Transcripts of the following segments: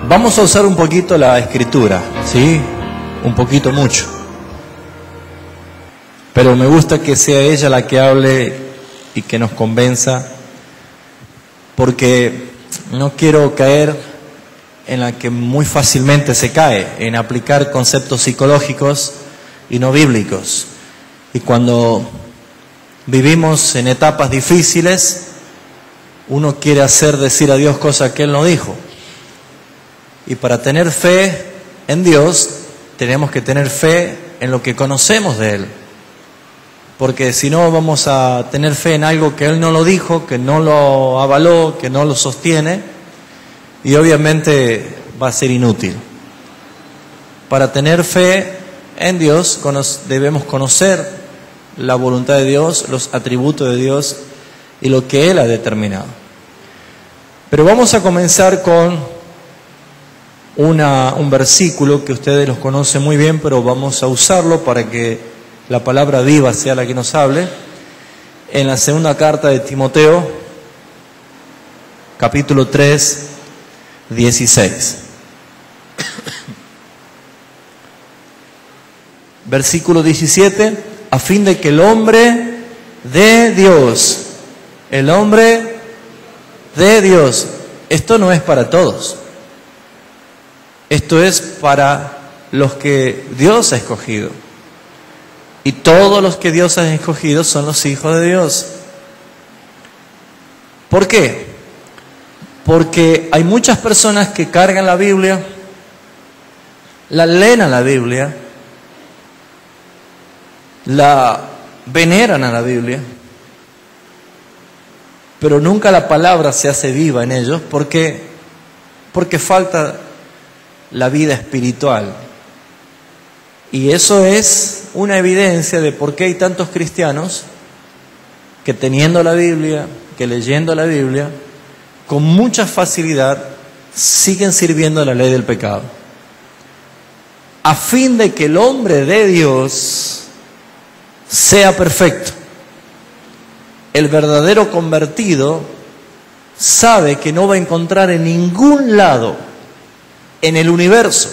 Vamos a usar un poquito la escritura, ¿sí? Un poquito mucho. Pero me gusta que sea ella la que hable y que nos convenza, porque no quiero caer en la que muy fácilmente se cae, en aplicar conceptos psicológicos y no bíblicos. Y cuando vivimos en etapas difíciles, uno quiere hacer decir a Dios cosas que Él no dijo. Y para tener fe en Dios, tenemos que tener fe en lo que conocemos de Él. Porque si no, vamos a tener fe en algo que Él no lo dijo, que no lo avaló, que no lo sostiene, y obviamente va a ser inútil. Para tener fe en Dios, debemos conocer la voluntad de Dios, los atributos de Dios y lo que Él ha determinado. Pero vamos a comenzar con un versículo que ustedes los conocen muy bien, pero vamos a usarlo para que la palabra viva sea la que nos hable. En la segunda carta de Timoteo, capítulo 3, 16. Versículo 17, a fin de que el hombre de Dios, esto no es para todos. Esto es para los que Dios ha escogido. Y todos los que Dios ha escogido son los hijos de Dios. ¿Por qué? Porque hay muchas personas que cargan la Biblia, la leen a la Biblia, la veneran a la Biblia, pero nunca la palabra se hace viva en ellos. ¿Por qué? Porque falta la vida espiritual. Y eso es una evidencia de por qué hay tantos cristianos que teniendo la Biblia, que leyendo la Biblia, con mucha facilidad siguen sirviendo la ley del pecado. A fin de que el hombre de Dios sea perfecto. El verdadero convertido sabe que no va a encontrar en ningún lado en el universo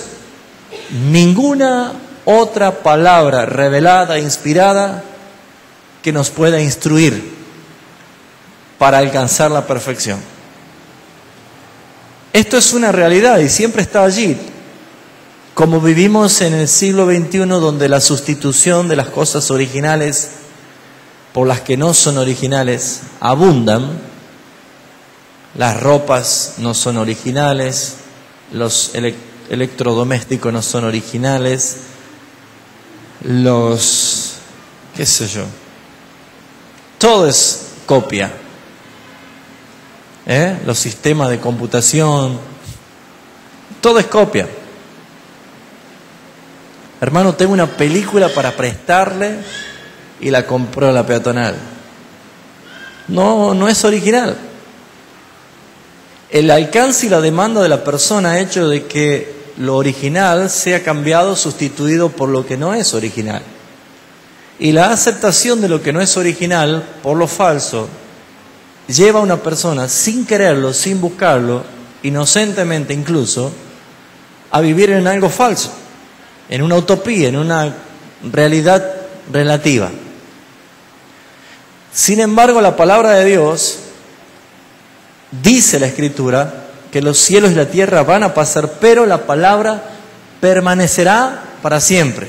ninguna otra palabra revelada, inspirada, que nos pueda instruir para alcanzar la perfección. Esto es una realidad y siempre está allí. Como vivimos en el siglo XXI, donde la sustitución de las cosas originales por las que no son originales abundan, las ropas no son originales, los electrodomésticos no son originales, todo es copia. Los sistemas de computación, todo es copia. Hermano, tengo una película para prestarle y la compró en la peatonal. No es original. El alcance y la demanda de la persona ha hecho de que lo original sea cambiado, sustituido por lo que no es original. Y la aceptación de lo que no es original por lo falso lleva a una persona, sin quererlo, sin buscarlo, inocentemente incluso, a vivir en algo falso, en una utopía, en una realidad relativa. Sin embargo, la palabra de Dios dice, la Escritura, que los cielos y la tierra van a pasar, pero la palabra permanecerá para siempre.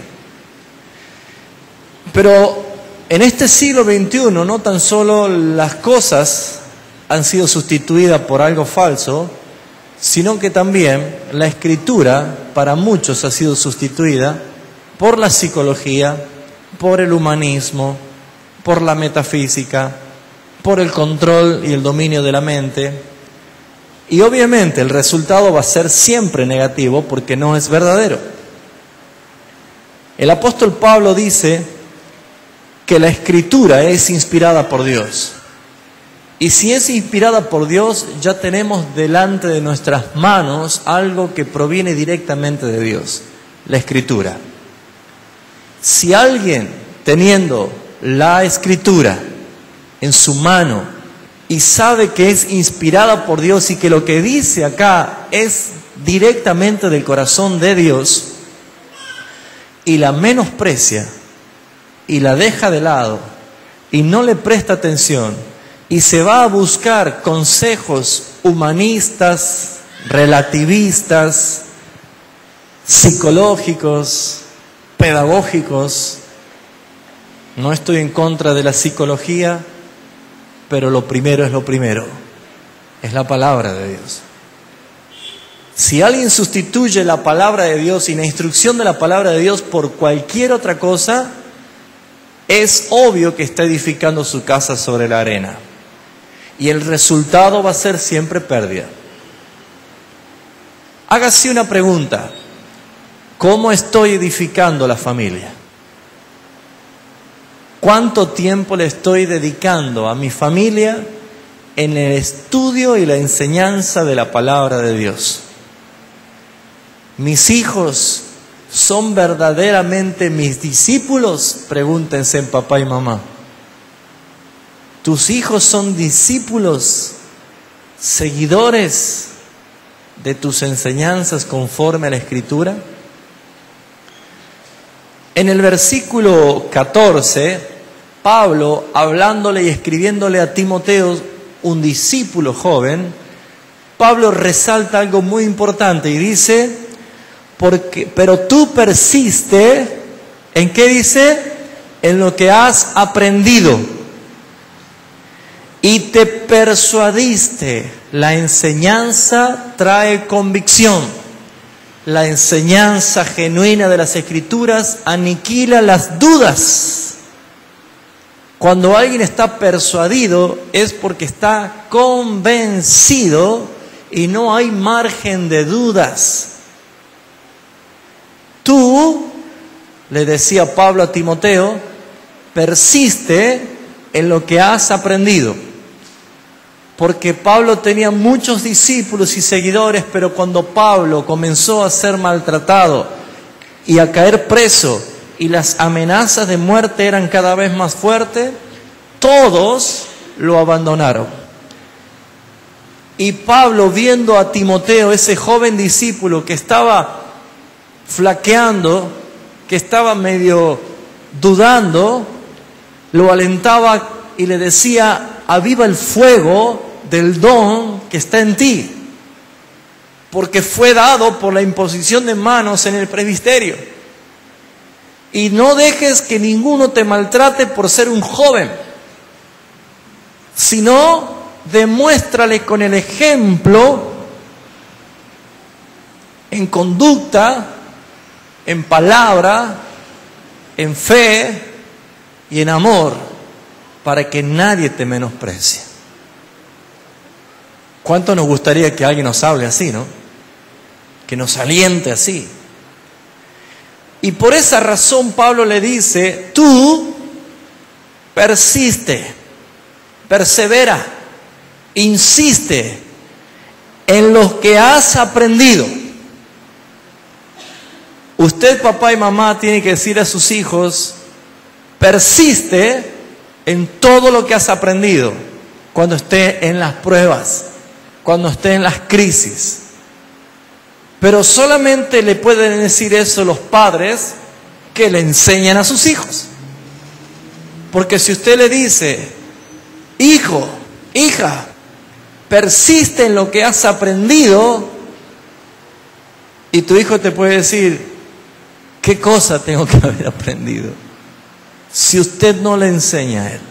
Pero en este siglo XXI no tan solo las cosas han sido sustituidas por algo falso, sino que también la Escritura para muchos ha sido sustituida por la psicología, por el humanismo, por la metafísica, por el control y el dominio de la mente. Y obviamente el resultado va a ser siempre negativo porque no es verdadero. El apóstol Pablo dice que la Escritura es inspirada por Dios. Y si es inspirada por Dios, ya tenemos delante de nuestras manos algo que proviene directamente de Dios, la Escritura. Si alguien, teniendo la Escritura en su mano y sabe que es inspirada por Dios y que lo que dice acá es directamente del corazón de Dios y la menosprecia y la deja de lado y no le presta atención y se va a buscar consejos humanistas, relativistas, psicológicos, pedagógicos. No estoy en contra de la psicología, pero lo primero es lo primero, es la palabra de Dios. Si alguien sustituye la palabra de Dios y la instrucción de la palabra de Dios por cualquier otra cosa, es obvio que está edificando su casa sobre la arena. Y el resultado va a ser siempre pérdida. Hágase una pregunta: ¿cómo estoy edificando la familia? ¿Cuánto tiempo le estoy dedicando a mi familia en el estudio y la enseñanza de la palabra de Dios? ¿Mis hijos son verdaderamente mis discípulos? Pregúntense en papá y mamá. ¿Tus hijos son discípulos, seguidores de tus enseñanzas conforme a la Escritura? En el versículo 14, Pablo, hablándole y escribiéndole a Timoteo, un discípulo joven, Pablo resalta algo muy importante y dice: pero tú persiste, ¿en qué dice? En lo que has aprendido y te persuadiste. La enseñanza trae convicción. La enseñanza genuina de las Escrituras aniquila las dudas. Cuando alguien está persuadido es porque está convencido y no hay margen de dudas. Tú, le decía Pablo a Timoteo, persiste en lo que has aprendido. Porque Pablo tenía muchos discípulos y seguidores, pero cuando Pablo comenzó a ser maltratado y a caer preso y las amenazas de muerte eran cada vez más fuertes, todos lo abandonaron. Y Pablo, viendo a Timoteo, ese joven discípulo que estaba flaqueando, que estaba medio dudando, lo alentaba y le decía: aviva el fuego del don que está en ti, porque fue dado por la imposición de manos en el presbiterio. Y no dejes que ninguno te maltrate por ser un joven, sino demuéstrale con el ejemplo, en conducta, en palabra, en fe y en amor, para que nadie te menosprecie. ¿Cuánto nos gustaría que alguien nos hable así, no? Que nos aliente así. Y por esa razón Pablo le dice: tú persiste, persevera, insiste en lo que has aprendido. Usted, papá y mamá, tiene que decir a sus hijos: persiste en todo lo que has aprendido cuando esté en las pruebas, cuando esté en las crisis. Pero solamente le pueden decir eso los padres que le enseñan a sus hijos. Porque si usted le dice: hijo, hija, persiste en lo que has aprendido, y tu hijo te puede decir: ¿qué cosa tengo que haber aprendido? Si usted no le enseña a él.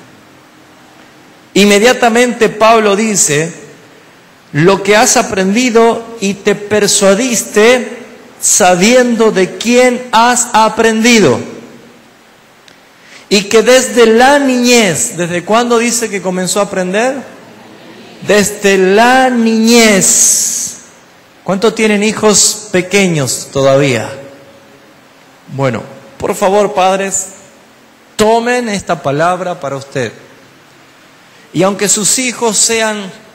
Inmediatamente Pablo dice: lo que has aprendido y te persuadiste sabiendo de quién has aprendido. Y que desde la niñez, ¿desde cuándo dice que comenzó a aprender? Desde la niñez. ¿Cuántos tienen hijos pequeños todavía? Bueno, por favor, padres, tomen esta palabra para usted. Y aunque sus hijos sean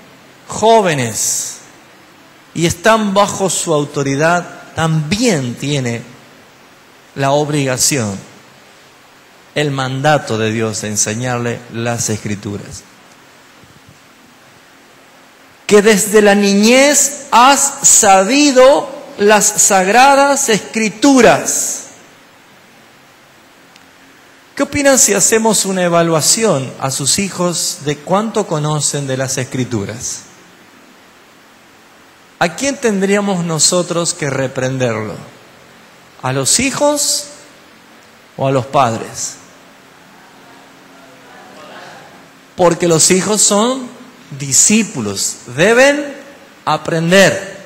jóvenes y están bajo su autoridad, también tiene la obligación, el mandato de Dios de enseñarle las Escrituras. que desde la niñez has sabido las sagradas escrituras. ¿Qué opinan si hacemos una evaluación a sus hijos de cuánto conocen de las escrituras? ¿A quién tendríamos nosotros que reprenderlo? ¿A los hijos o a los padres? Porque los hijos son discípulos, deben aprender.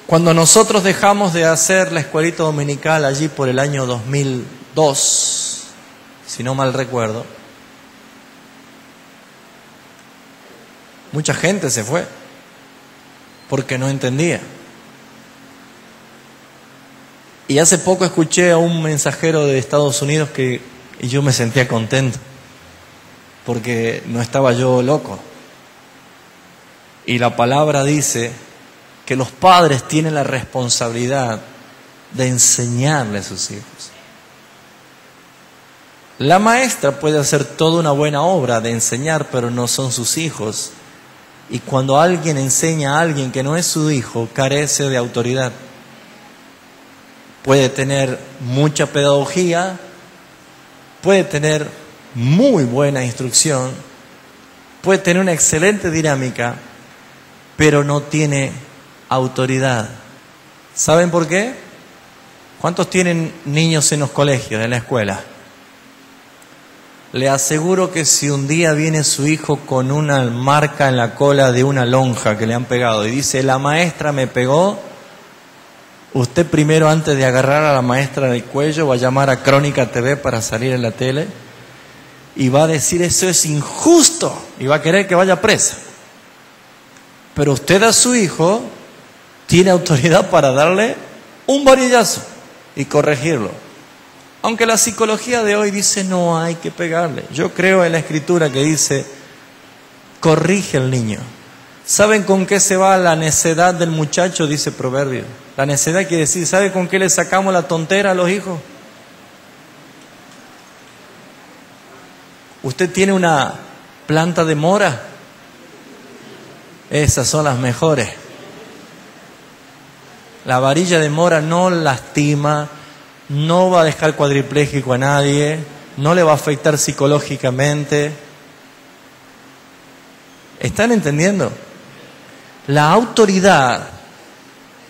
Cuando nosotros dejamos de hacer la escuelita dominical allí por el año 2002, si no mal recuerdo, mucha gente se fue porque no entendía. Y hace poco escuché a un mensajero de Estados Unidos y yo me sentía contento porque no estaba yo loco. Y la palabra dice que los padres tienen la responsabilidad de enseñarle a sus hijos. La maestra puede hacer toda una buena obra de enseñar, pero no son sus hijos. Y cuando alguien enseña a alguien que no es su hijo, carece de autoridad. Puede tener mucha pedagogía, puede tener muy buena instrucción, puede tener una excelente dinámica, pero no tiene autoridad. ¿Saben por qué? ¿Cuántos tienen niños en los colegios, en la escuela? Le aseguro que si un día viene su hijo con una marca en la cola de una lonja que le han pegado y dice, la maestra me pegó, usted primero, antes de agarrar a la maestra del cuello, va a llamar a Crónica TV para salir en la tele y va a decir, eso es injusto, y va a querer que vaya presa. Pero usted a su hijo tiene autoridad para darle un varillazo y corregirlo. Aunque la psicología de hoy dice no hay que pegarle. Yo creo en la escritura que dice corrige al niño. ¿Saben con qué se va la necedad del muchacho? Dice Proverbio. La necedad quiere decir, ¿sabe con qué le sacamos la tontera a los hijos? ¿Usted tiene una planta de mora? Esas son las mejores. La varilla de mora no lastima, no va a dejar cuadripléjico a nadie, no le va a afectar psicológicamente. ¿Están entendiendo? La autoridad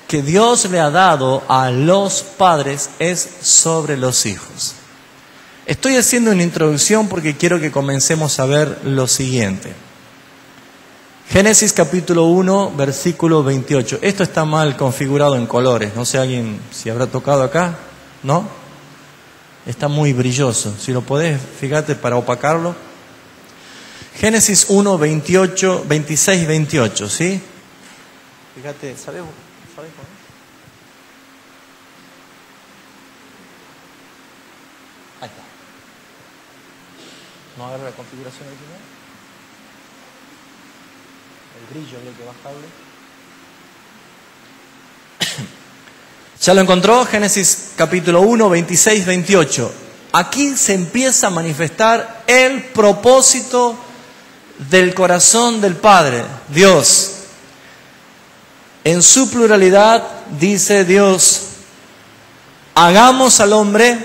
que Dios le ha dado a los padres es sobre los hijos. Estoy haciendo una introducción porque quiero que comencemos a ver lo siguiente. Génesis capítulo 1, versículo 28. Esto está mal configurado en colores. No sé alguien si habrá tocado acá. ¿No? Está muy brilloso. Si lo podés, fíjate para opacarlo. Génesis 1, 28, 26, 28, ¿sí? Fíjate, ¿sabes cómo? Ahí está. ¿No agarra la configuración original? El brillo hay que bajarle. ¿Ya lo encontró? Génesis capítulo 1, 26, 28. Aquí se empieza a manifestar el propósito del corazón del Padre, Dios. En su pluralidad dice Dios, hagamos al hombre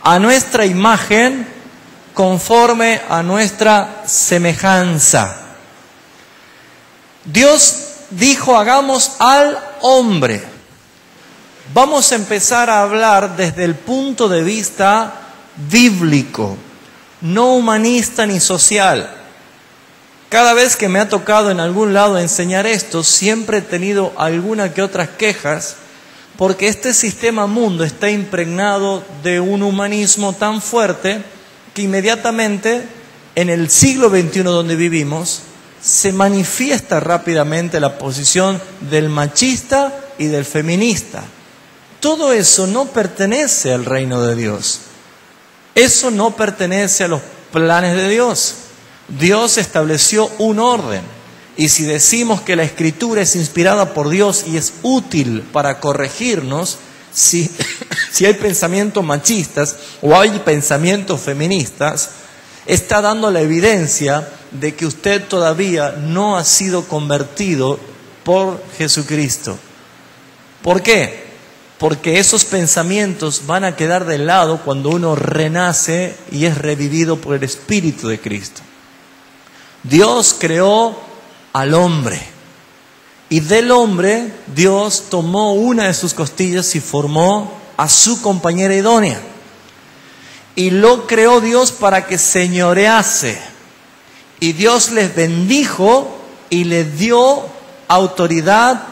a nuestra imagen conforme a nuestra semejanza. Dios dijo, hagamos al hombre. Vamos a empezar a hablar desde el punto de vista bíblico, no humanista ni social. Cada vez que me ha tocado en algún lado enseñar esto, siempre he tenido alguna que otras quejas, porque este sistema mundo está impregnado de un humanismo tan fuerte que inmediatamente en el siglo XXI donde vivimos se manifiesta rápidamente la posición del machista y del feminista. Todo eso no pertenece al reino de Dios. Eso no pertenece a los planes de Dios. Dios estableció un orden. Y si decimos que la Escritura es inspirada por Dios y es útil para corregirnos, si hay pensamientos machistas o hay pensamientos feministas, está dando la evidencia de que usted todavía no ha sido convertido por Jesucristo. ¿Por qué? Porque esos pensamientos van a quedar de lado cuando uno renace y es revivido por el Espíritu de Cristo. Dios creó al hombre y del hombre Dios tomó una de sus costillas y formó a su compañera idónea. Y lo creó Dios para que señorease. Y Dios les bendijo y les dio autoridad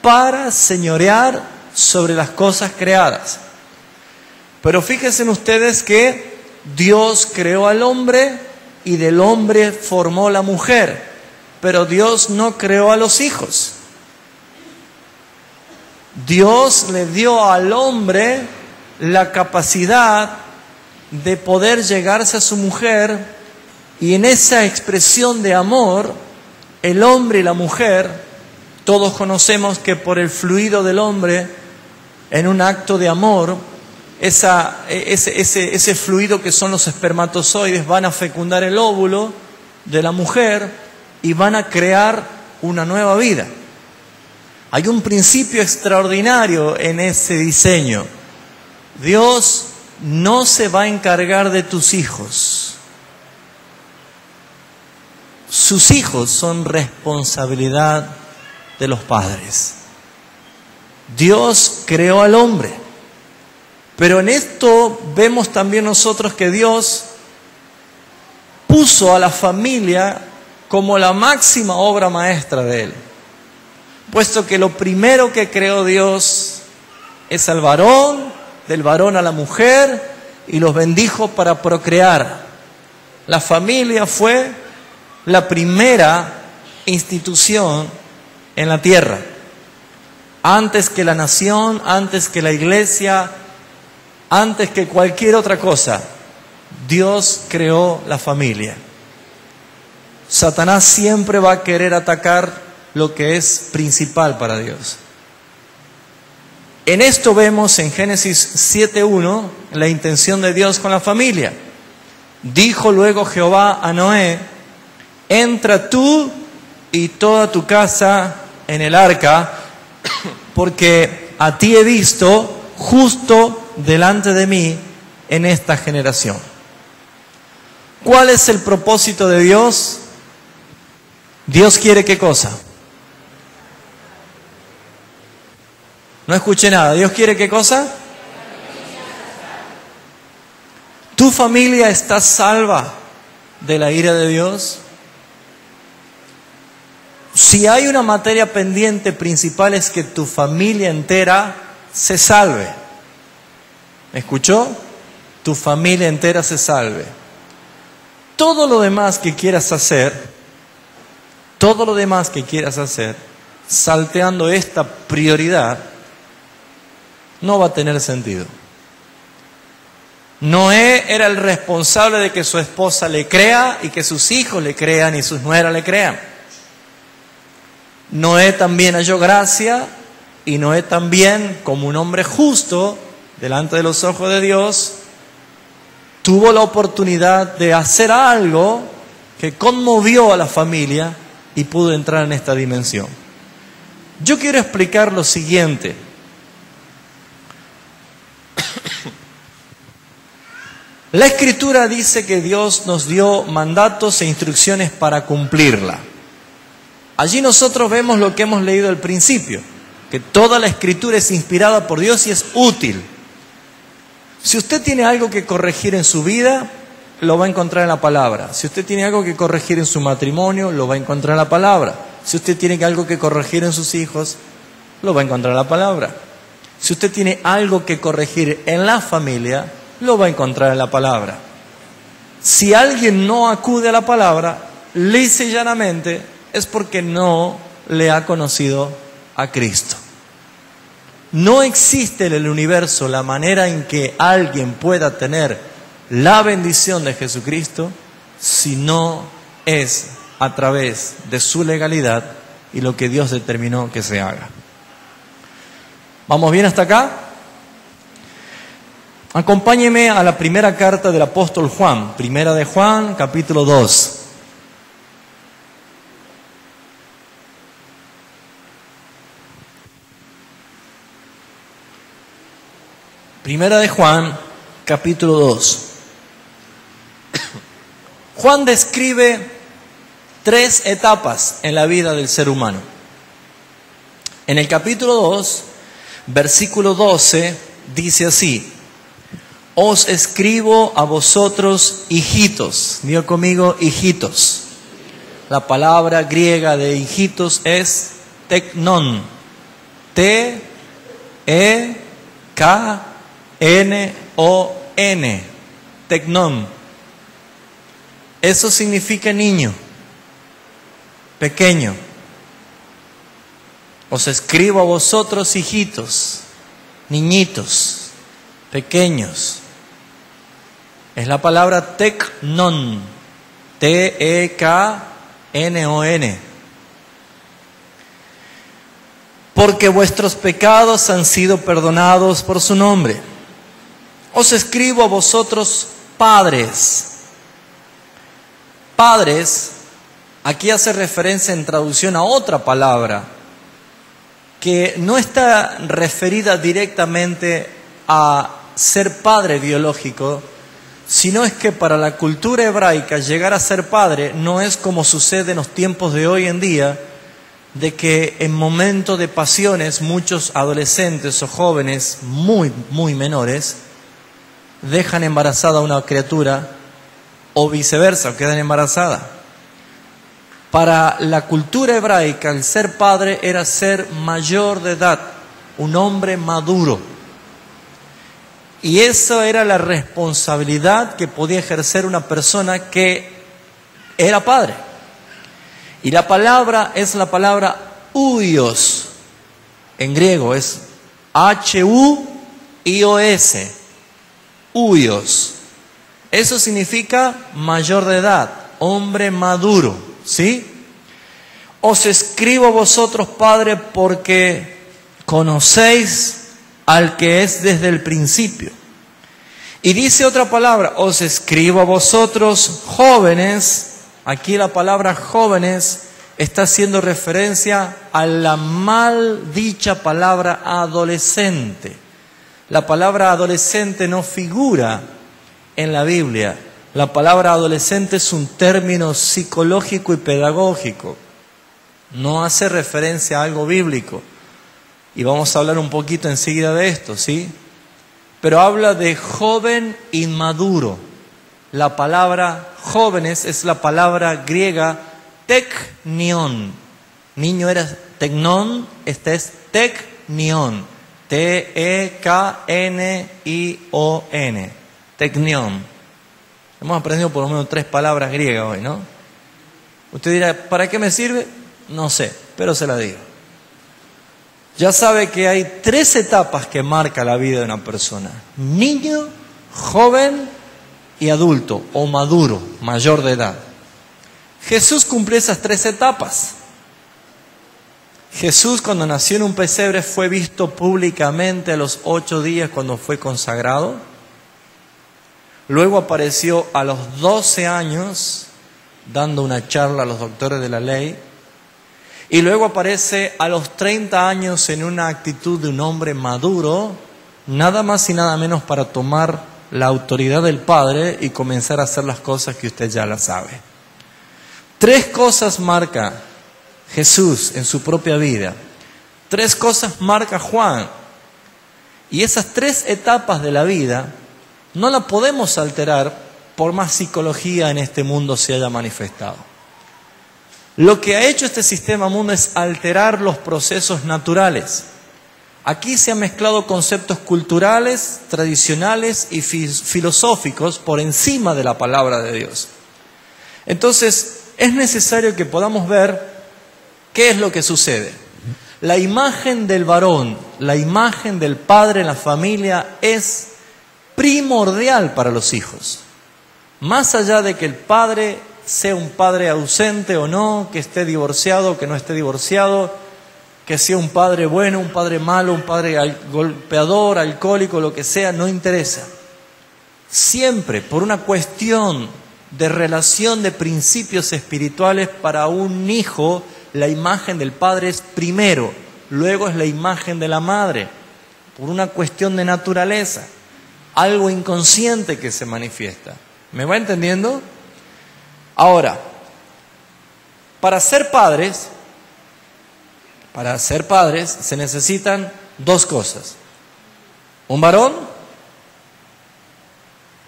para señorear sobre las cosas creadas. Pero fíjense ustedes que Dios creó al hombre y del hombre formó la mujer, pero Dios no creó a los hijos. Dios le dio al hombre la capacidad de poder llegarse a su mujer, y en esa expresión de amor, el hombre y la mujer, todos conocemos que por el fluido del hombre, en un acto de amor, ese fluido que son los espermatozoides van a fecundar el óvulo de la mujer y van a crear una nueva vida. Hay un principio extraordinario en ese diseño. Dios no se va a encargar de tus hijos. Sus hijos son responsabilidad de los padres. Dios creó al hombre, pero en esto vemos también nosotros que Dios puso a la familia como la máxima obra maestra de Él, puesto que lo primero que creó Dios es al varón, del varón a la mujer, y los bendijo para procrear. La familia fue la primera institución en la tierra. Antes que la nación, antes que la iglesia, antes que cualquier otra cosa, Dios creó la familia. Satanás siempre va a querer atacar lo que es principal para Dios. En esto vemos en Génesis 7:1 la intención de Dios con la familia. Dijo luego Jehová a Noé: entra tú y toda tu casa en el arca, porque a ti he visto justo delante de mí en esta generación. ¿Cuál es el propósito de Dios? Dios quiere ¿qué cosa? No escuché nada. ¿Dios quiere qué cosa? ¿Tu familia está salva de la ira de Dios? Si hay una materia pendiente principal es que tu familia entera se salve. ¿Me escuchó? Tu familia entera se salve. Todo lo demás que quieras hacer, salteando esta prioridad, no va a tener sentido. Noé era el responsable de que su esposa le crea y que sus hijos le crean y sus nueras le crean. Noé también halló gracia y Noé también, como un hombre justo delante de los ojos de Dios, tuvo la oportunidad de hacer algo que conmovió a la familia y pudo entrar en esta dimensión. Yo quiero explicar lo siguiente. La Escritura dice que Dios nos dio mandatos e instrucciones para cumplirla. Allí nosotros vemos lo que hemos leído al principio, que toda la Escritura es inspirada por Dios y es útil. Si usted tiene algo que corregir en su vida, lo va a encontrar en la palabra. Si usted tiene algo que corregir en su matrimonio, lo va a encontrar en la palabra. Si usted tiene algo que corregir en sus hijos, lo va a encontrar en la palabra. Si usted tiene algo que corregir en la familia, lo va a encontrar en la palabra. Si alguien no acude a la palabra, lisa y llanamente, es porque no le ha conocido a Cristo. No existe en el universo la manera en que alguien pueda tener la bendición de Jesucristo si no es a través de su legalidad y lo que Dios determinó que se haga. ¿Vamos bien hasta acá? Acompáñeme a la primera carta del apóstol Juan, primera de Juan, capítulo 2. Primera de Juan, capítulo 2. Juan describe 3 etapas en la vida del ser humano. En el capítulo 2, versículo 12, dice así: os escribo a vosotros, hijitos. Diga conmigo, hijitos. La palabra griega de hijitos es teknon. T-E-K-N-O-N. Teknon. Eso significa niño, pequeño. Os escribo a vosotros, hijitos, niñitos, pequeños. Es la palabra teknon. T-E-K-N-O-N. Porque vuestros pecados han sido perdonados por su nombre. Os escribo a vosotros, padres. Padres, aquí hace referencia en traducción a otra palabra que no está referida directamente a ser padre biológico, sino es que para la cultura hebraica llegar a ser padre no es como sucede en los tiempos de hoy en día, de que en momentos de pasiones muchos adolescentes o jóvenes muy menores dejan embarazada a una criatura o viceversa, o quedan embarazadas. Para la cultura hebraica el ser padre era ser mayor de edad, un hombre maduro. Y esa era la responsabilidad que podía ejercer una persona que era padre. Y la palabra es la palabra huios. En griego es H-U-I-O-S. Huios. Eso significa mayor de edad, hombre maduro. ¿Sí? Os escribo a vosotros, Padre, porque conocéis al que es desde el principio. Y dice otra palabra: os escribo a vosotros, jóvenes. Aquí la palabra jóvenes está haciendo referencia a la mal dicha palabra adolescente. La palabra adolescente no figura en la Biblia. La palabra adolescente es un término psicológico y pedagógico. No hace referencia a algo bíblico. Y vamos a hablar un poquito enseguida de esto, ¿sí? Pero habla de joven inmaduro. La palabra jóvenes es la palabra griega teknion. Niño era teknon, esta es teknion. T-E-K-N-I-O-N. Teknion. Hemos aprendido por lo menos 3 palabras griegas hoy, ¿no? Usted dirá, ¿para qué me sirve? No sé, pero se la digo. Ya sabe que hay 3 etapas que marca la vida de una persona: niño, joven y adulto o maduro, mayor de edad. Jesús cumplió esas 3 etapas. Jesús, cuando nació en un pesebre, fue visto públicamente a los 8 días cuando fue consagrado. Luego apareció a los 12 años dando una charla a los doctores de la ley. Y luego aparece a los 30 años en una actitud de un hombre maduro, nada más y nada menos para tomar la autoridad del Padre y comenzar a hacer las cosas que usted ya las sabe. 3 cosas marca Jesús en su propia vida. 3 cosas marca Juan. Y esas 3 etapas de la vida no la podemos alterar por más psicología en este mundo se haya manifestado. Lo que ha hecho este sistema mundo es alterar los procesos naturales. Aquí se han mezclado conceptos culturales, tradicionales y filosóficos por encima de la palabra de Dios. Entonces, es necesario que podamos ver qué es lo que sucede. La imagen del varón, la imagen del padre en la familia es primordial para los hijos. Más allá de que el padre sea un padre ausente o no, que esté divorciado o que no esté divorciado, que sea un padre bueno, un padre malo, un padre golpeador, alcohólico, lo que sea, no interesa. siempre por una cuestión de relación de principios espirituales. Para un hijo, la imagen del padre es primero, luego es la imagen de la madre, por una cuestión de naturaleza, algo inconsciente que se manifiesta. ¿Me va entendiendo? Ahora, para ser padres se necesitan dos cosas: un varón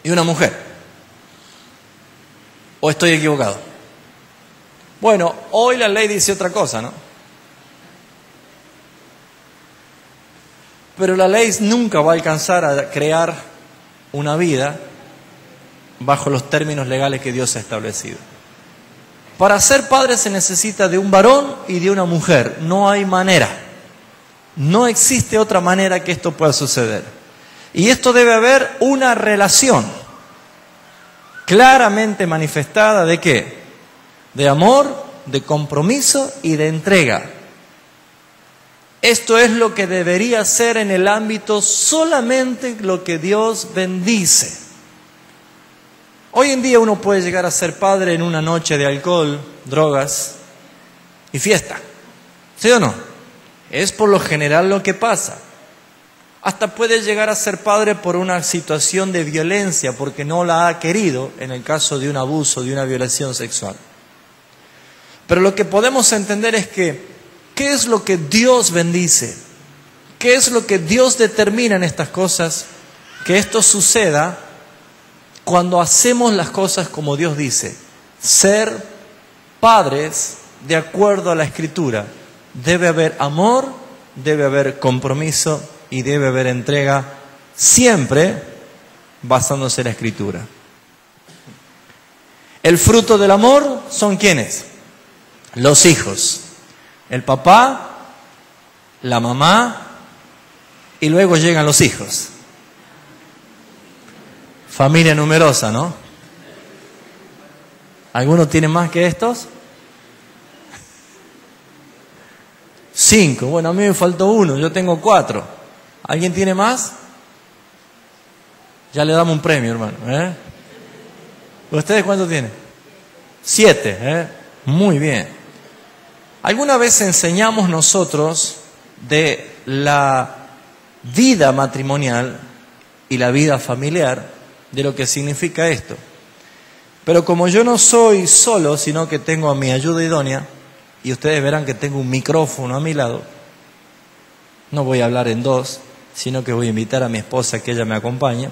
y una mujer. ¿O estoy equivocado? Bueno, hoy la ley dice otra cosa, ¿no? Pero la ley nunca va a alcanzar a crear una vida bajo los términos legales que Dios ha establecido. Para ser padre se necesita de un varón y de una mujer. No hay manera. No existe otra manera que esto pueda suceder. Y esto debe haber una relación claramente manifestada ¿de qué? De amor, de compromiso y de entrega. Esto es lo que debería ser en el ámbito solamente lo que Dios bendice. Hoy en día uno puede llegar a ser padre en una noche de alcohol, drogas y fiesta. ¿Sí o no? Es por lo general lo que pasa. Hasta puede llegar a ser padre por una situación de violencia, porque no la ha querido, en el caso de un abuso, de una violación sexual. Pero lo que podemos entender es que, ¿qué es lo que Dios bendice? ¿Qué es lo que Dios determina en estas cosas? Que esto suceda cuando hacemos las cosas como Dios dice. Ser padres de acuerdo a la Escritura. Debe haber amor, debe haber compromiso y debe haber entrega, siempre basándose en la Escritura. El fruto del amor son ¿quiénes? Los hijos. El papá, la mamá y luego llegan los hijos. Familia numerosa, ¿no? ¿Alguno tiene más que estos? 5. Bueno, a mí me faltó 1, yo tengo 4. ¿Alguien tiene más? Ya le damos un premio, hermano. ¿Ustedes cuántos tienen? 7. Muy bien. ¿Alguna vez enseñamos nosotros de la vida matrimonial y la vida familiar, de lo que significa esto? Pero como yo no soy solo, sino que tengo a mi ayuda idónea, y ustedes verán que tengo un micrófono a mi lado, no voy a hablar en dos, sino que voy a invitar a mi esposa a que ella me acompañe,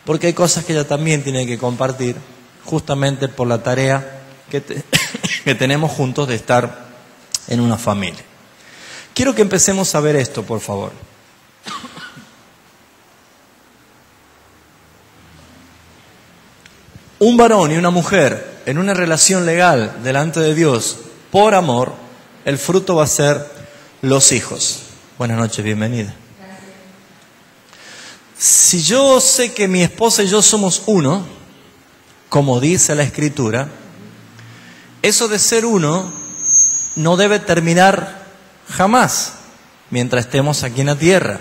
porque hay cosas que ella también tiene que compartir, justamente por la tarea que tenemos juntos de estar en una familia. Quiero que empecemos a ver esto, por favor. Un varón y una mujer en una relación legal delante de Dios por amor, el fruto va a ser los hijos. Buenas noches, bienvenida. Si yo sé que mi esposa y yo somos uno, como dice la Escritura, eso de ser uno no debe terminar jamás mientras estemos aquí en la tierra.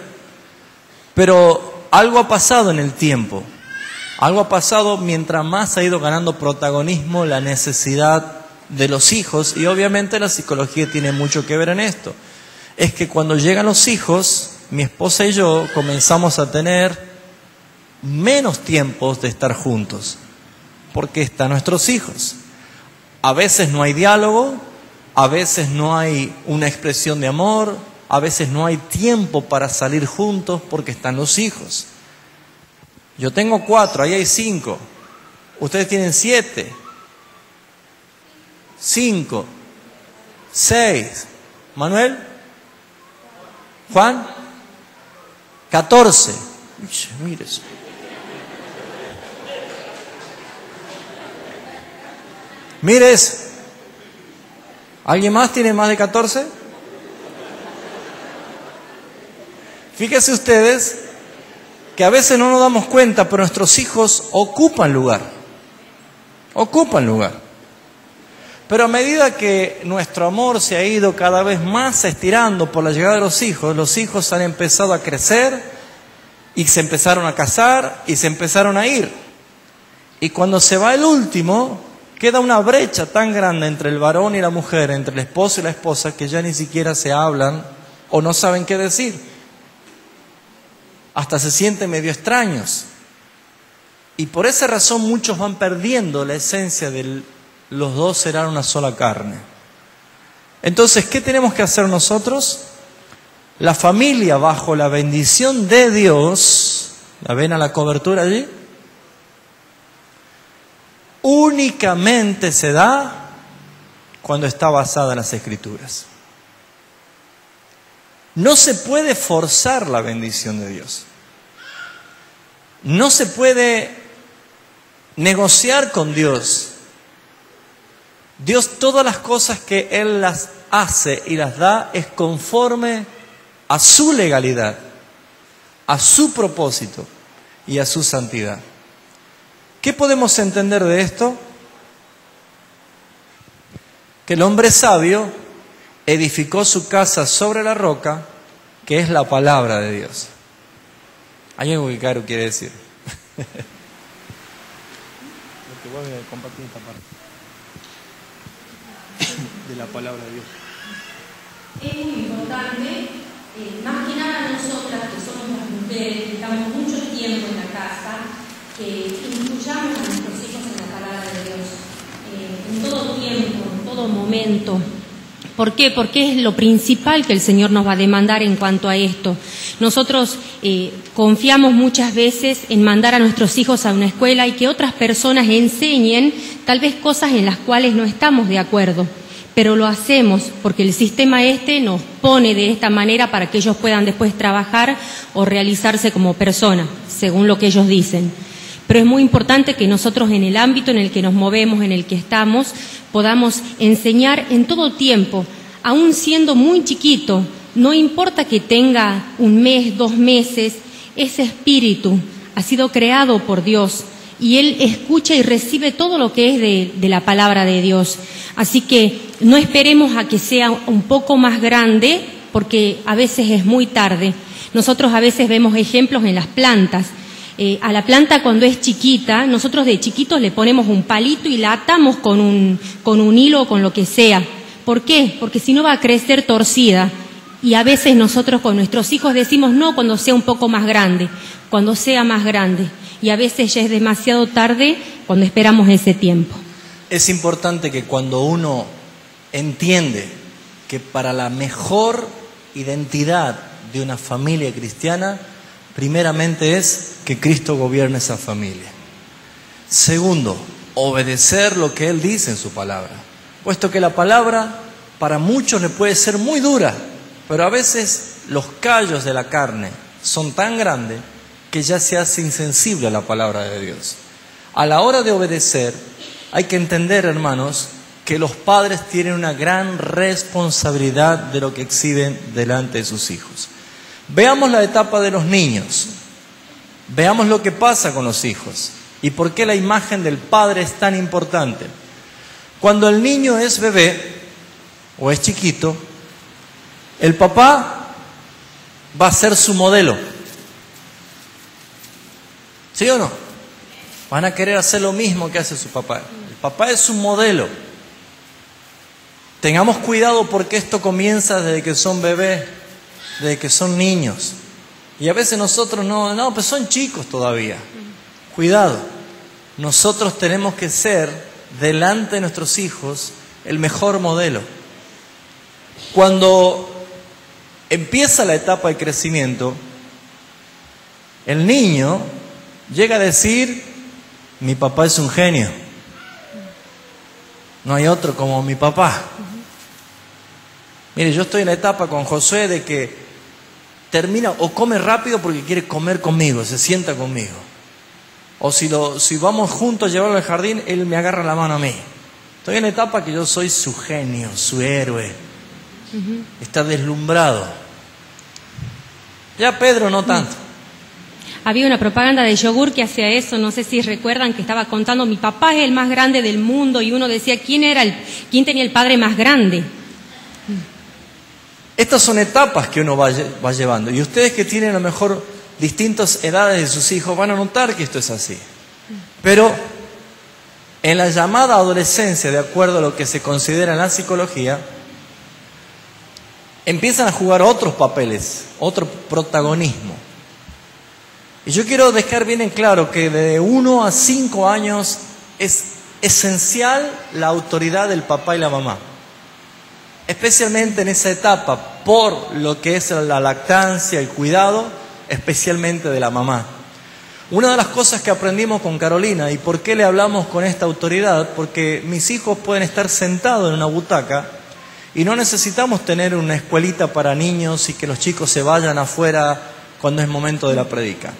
Pero algo ha pasado en el tiempo. Algo ha pasado mientras más ha ido ganando protagonismo la necesidad de los hijos, y obviamente la psicología tiene mucho que ver en esto. Es que cuando llegan los hijos, mi esposa y yo comenzamos a tener menos tiempos de estar juntos, porque están nuestros hijos. A veces no hay diálogo, a veces no hay una expresión de amor, a veces no hay tiempo para salir juntos porque están los hijos. Yo tengo 4, ahí hay 5. Ustedes tienen 7, 5, 6. Manuel, Juan, 14. Mire eso. Mire eso. ¿Alguien más tiene más de 14? Fíjense ustedes que a veces no nos damos cuenta, pero nuestros hijos ocupan lugar. Ocupan lugar. Pero a medida que nuestro amor se ha ido cada vez más estirando por la llegada de los hijos han empezado a crecer, Y se empezaron a casar y se empezaron a ir. Y cuando se va el último, queda una brecha tan grande entre el varón y la mujer, entre el esposo y la esposa, que ya ni siquiera se hablan o no saben qué decir. Hasta se sienten medio extraños. Y por esa razón muchos van perdiendo la esencia de los dos serán una sola carne. Entonces, ¿qué tenemos que hacer nosotros? La familia bajo la bendición de Dios, ¿la ven a la cobertura allí? Únicamente se da cuando está basada en las Escrituras. No se puede forzar la bendición de Dios. No se puede negociar con Dios. Dios, todas las cosas que Él las hace y las da es conforme a su legalidad, a su propósito y a su santidad. ¿Qué podemos entender de esto? Que el hombre sabio edificó su casa sobre la roca, que es la palabra de Dios. ¿Hay algo que Caro quiere decir? Lo que voy a compartir esta parte de la palabra de Dios. Es muy importante, más que nada nosotras que somos las mujeres, que estamos mucho tiempo en la casa, que incluyamos a nuestros hijos en la palabra de Dios, en todo tiempo, en todo momento. ¿Por qué? Porque es lo principal que el Señor nos va a demandar en cuanto a esto. Nosotros confiamos muchas veces en mandar a nuestros hijos a una escuela y que otras personas enseñen tal vez cosas en las cuales no estamos de acuerdo, pero lo hacemos porque el sistema nos pone de esta manera para que ellos puedan después trabajar o realizarse como personas, según lo que ellos dicen. Pero es muy importante que nosotros en el ámbito en el que nos movemos, en el que estamos, podamos enseñar en todo tiempo, aún siendo muy chiquito, no importa que tenga 1 mes, 2 meses, ese espíritu ha sido creado por Dios y Él escucha y recibe todo lo que es de la palabra de Dios. Así que no esperemos a que sea un poco más grande, porque a veces es muy tarde. Nosotros a veces vemos ejemplos en las plantas. A la planta cuando es chiquita, nosotros de chiquitos le ponemos un palito y la atamos con un hilo o con lo que sea. ¿Por qué? Porque si no va a crecer torcida. Y a veces nosotros con nuestros hijos decimos no cuando sea un poco más grande, cuando sea más grande. Y a veces ya es demasiado tarde cuando esperamos ese tiempo. Es importante que cuando uno entiende que para la mejor identidad de una familia cristiana, primeramente es que Cristo gobierne esa familia. Segundo, obedecer lo que Él dice en su palabra. Puesto que la palabra para muchos le puede ser muy dura, pero a veces los callos de la carne son tan grandes que ya se hace insensible a la palabra de Dios. A la hora de obedecer, hay que entender, hermanos, que los padres tienen una gran responsabilidad de lo que exhiben delante de sus hijos. Veamos la etapa de los niños. Veamos lo que pasa con los hijos y por qué la imagen del padre es tan importante. Cuando el niño es bebé o es chiquito, el papá va a ser su modelo. ¿Sí o no? Van a querer hacer lo mismo que hace su papá. El papá es su modelo. Tengamos cuidado porque esto comienza desde que son bebés, desde que son niños. Y a veces nosotros pues son chicos todavía. Cuidado. Nosotros tenemos que ser, delante de nuestros hijos, el mejor modelo. Cuando empieza la etapa de crecimiento, el niño llega a decir, mi papá es un genio. No hay otro como mi papá. Mire, yo estoy en la etapa con Josué de que termina o come rápido porque quiere comer conmigo, se sienta conmigo. O si vamos juntos a llevarlo al jardín, él me agarra la mano a mí. Estoy en la etapa que yo soy su genio, su héroe. Está deslumbrado. Ya Pedro no tanto. Había una propaganda de yogur que hacía eso, no sé si recuerdan, que estaba contando, mi papá es el más grande del mundo, y uno decía, ¿quién tenía el padre más grande? Estas son etapas que uno va llevando. Y ustedes que tienen a lo mejor distintas edades de sus hijos van a notar que esto es así. Pero en la llamada adolescencia, de acuerdo a lo que se considera en la psicología, empiezan a jugar otros papeles, otro protagonismo. Y yo quiero dejar bien en claro que de 1 a 5 años es esencial la autoridad del papá y la mamá. Especialmente en esa etapa, por lo que es la lactancia, el cuidado, especialmente de la mamá. Una de las cosas que aprendimos con Carolina, y por qué le hablamos con esta autoridad, porque mis hijos pueden estar sentados en una butaca y no necesitamos tener una escuelita para niños y que los chicos se vayan afuera cuando es momento de la predica.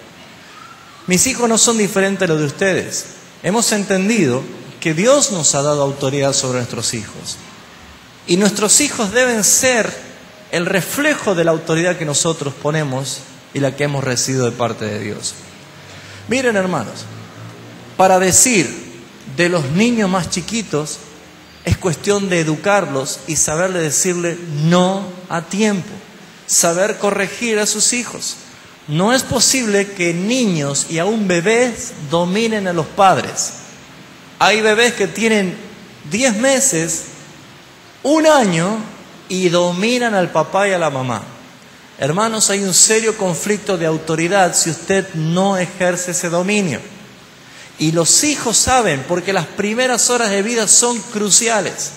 Mis hijos no son diferentes a los de ustedes. Hemos entendido que Dios nos ha dado autoridad sobre nuestros hijos. Y nuestros hijos deben ser el reflejo de la autoridad que nosotros ponemos y la que hemos recibido de parte de Dios. Miren, hermanos, para decir de los niños más chiquitos, es cuestión de educarlos y saberle decirle no a tiempo, saber corregir a sus hijos. No es posible que niños y aún bebés dominen a los padres. Hay bebés que tienen 10 meses, 1 año y dominan al papá y a la mamá. Hermanos, hay un serio conflicto de autoridad si usted no ejerce ese dominio. Y los hijos saben, porque las primeras horas de vida son cruciales.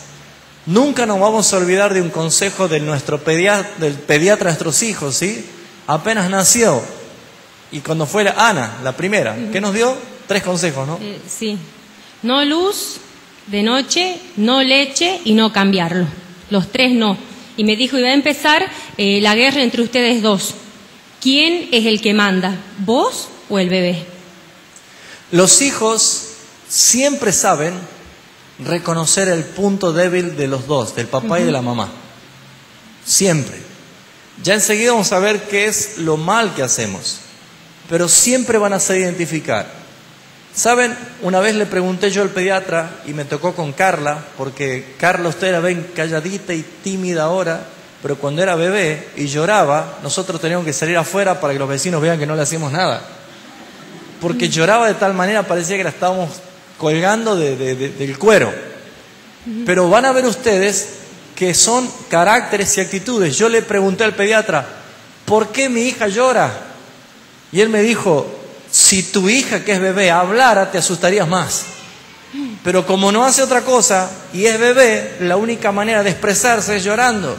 Nunca nos vamos a olvidar de un consejo de del pediatra de nuestros hijos, ¿sí? Apenas nació. Y cuando fue Ana, la primera, ¿qué nos dio? 3 consejos, ¿no? Sí. No luz de noche, no leche y no cambiarlo. Los 3 no. Y me dijo, iba a empezar la guerra entre ustedes 2. ¿Quién es el que manda? ¿Vos o el bebé? Los hijos siempre saben reconocer el punto débil de los dos, del papá y de la mamá. Siempre. Ya enseguida vamos a ver qué es lo mal que hacemos. Pero siempre van a saber identificar. ¿Saben? Una vez le pregunté yo al pediatra y me tocó con Carla, porque Carla ustedes la ven calladita y tímida ahora, pero cuando era bebé y lloraba, nosotros teníamos que salir afuera para que los vecinos vean que no le hacíamos nada. Porque lloraba de tal manera, parecía que la estábamos colgando del cuero. Pero van a ver ustedes que son caracteres y actitudes. Yo le pregunté al pediatra, ¿por qué mi hija llora? Y él me dijo, si tu hija que es bebé hablara, te asustarías más. Pero como no hace otra cosa y es bebé, la única manera de expresarse es llorando.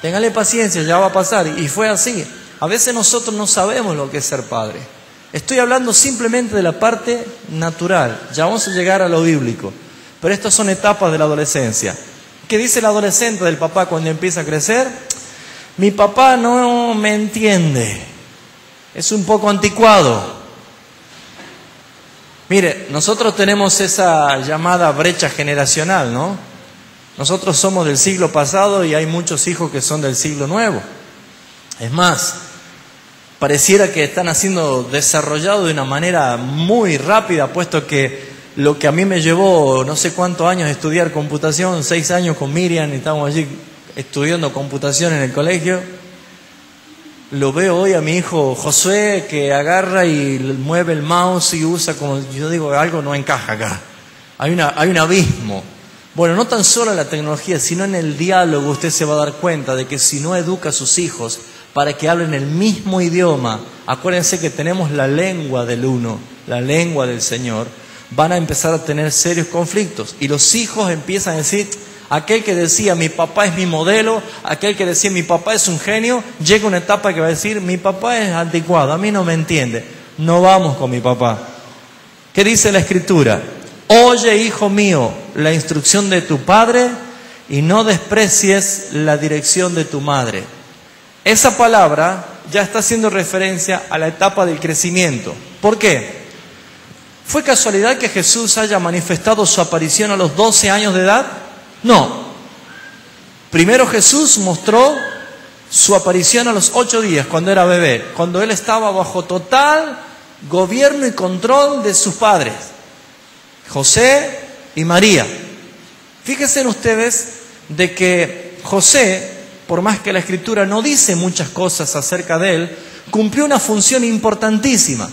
Téngale paciencia, ya va a pasar. Y fue así. A veces nosotros no sabemos lo que es ser padre. Estoy hablando simplemente de la parte natural. Ya vamos a llegar a lo bíblico. Pero estas son etapas de la adolescencia. ¿Qué dice el adolescente del papá cuando empieza a crecer? Mi papá no me entiende. Es un poco anticuado. Mire, nosotros tenemos esa llamada brecha generacional, ¿no? Nosotros somos del siglo pasado y hay muchos hijos que son del siglo nuevo. Es más, pareciera que están siendo desarrollados de una manera muy rápida, puesto que lo que a mí me llevó no sé cuántos años estudiar computación, 6 años con Miriam, y estamos allí estudiando computación en el colegio. Lo veo hoy a mi hijo Josué que agarra y mueve el mouse y usa como, yo digo, algo no encaja acá. Hay un abismo. Bueno, no tan solo en la tecnología, sino en el diálogo usted se va a dar cuenta de que si no educa a sus hijos para que hablen el mismo idioma, acuérdense que tenemos la lengua del uno, la lengua del Señor, van a empezar a tener serios conflictos. Y los hijos empiezan a decir, aquel que decía mi papá es mi modelo, aquel que decía mi papá es un genio, llega una etapa que va a decir mi papá es anticuado, a mí no me entiende, no vamos con mi papá. ¿Qué dice la Escritura? Oye, hijo mío, la instrucción de tu padre y no desprecies la dirección de tu madre. Esa palabra ya está haciendo referencia a la etapa del crecimiento. ¿Por qué? ¿Fue casualidad que Jesús haya manifestado su aparición a los 12 años de edad? No. Primero Jesús mostró su aparición a los 8 días, cuando era bebé, cuando él estaba bajo total gobierno y control de sus padres, José y María. Fíjense ustedes de que José, por más que la Escritura no dice muchas cosas acerca de él, cumplió una función importantísima,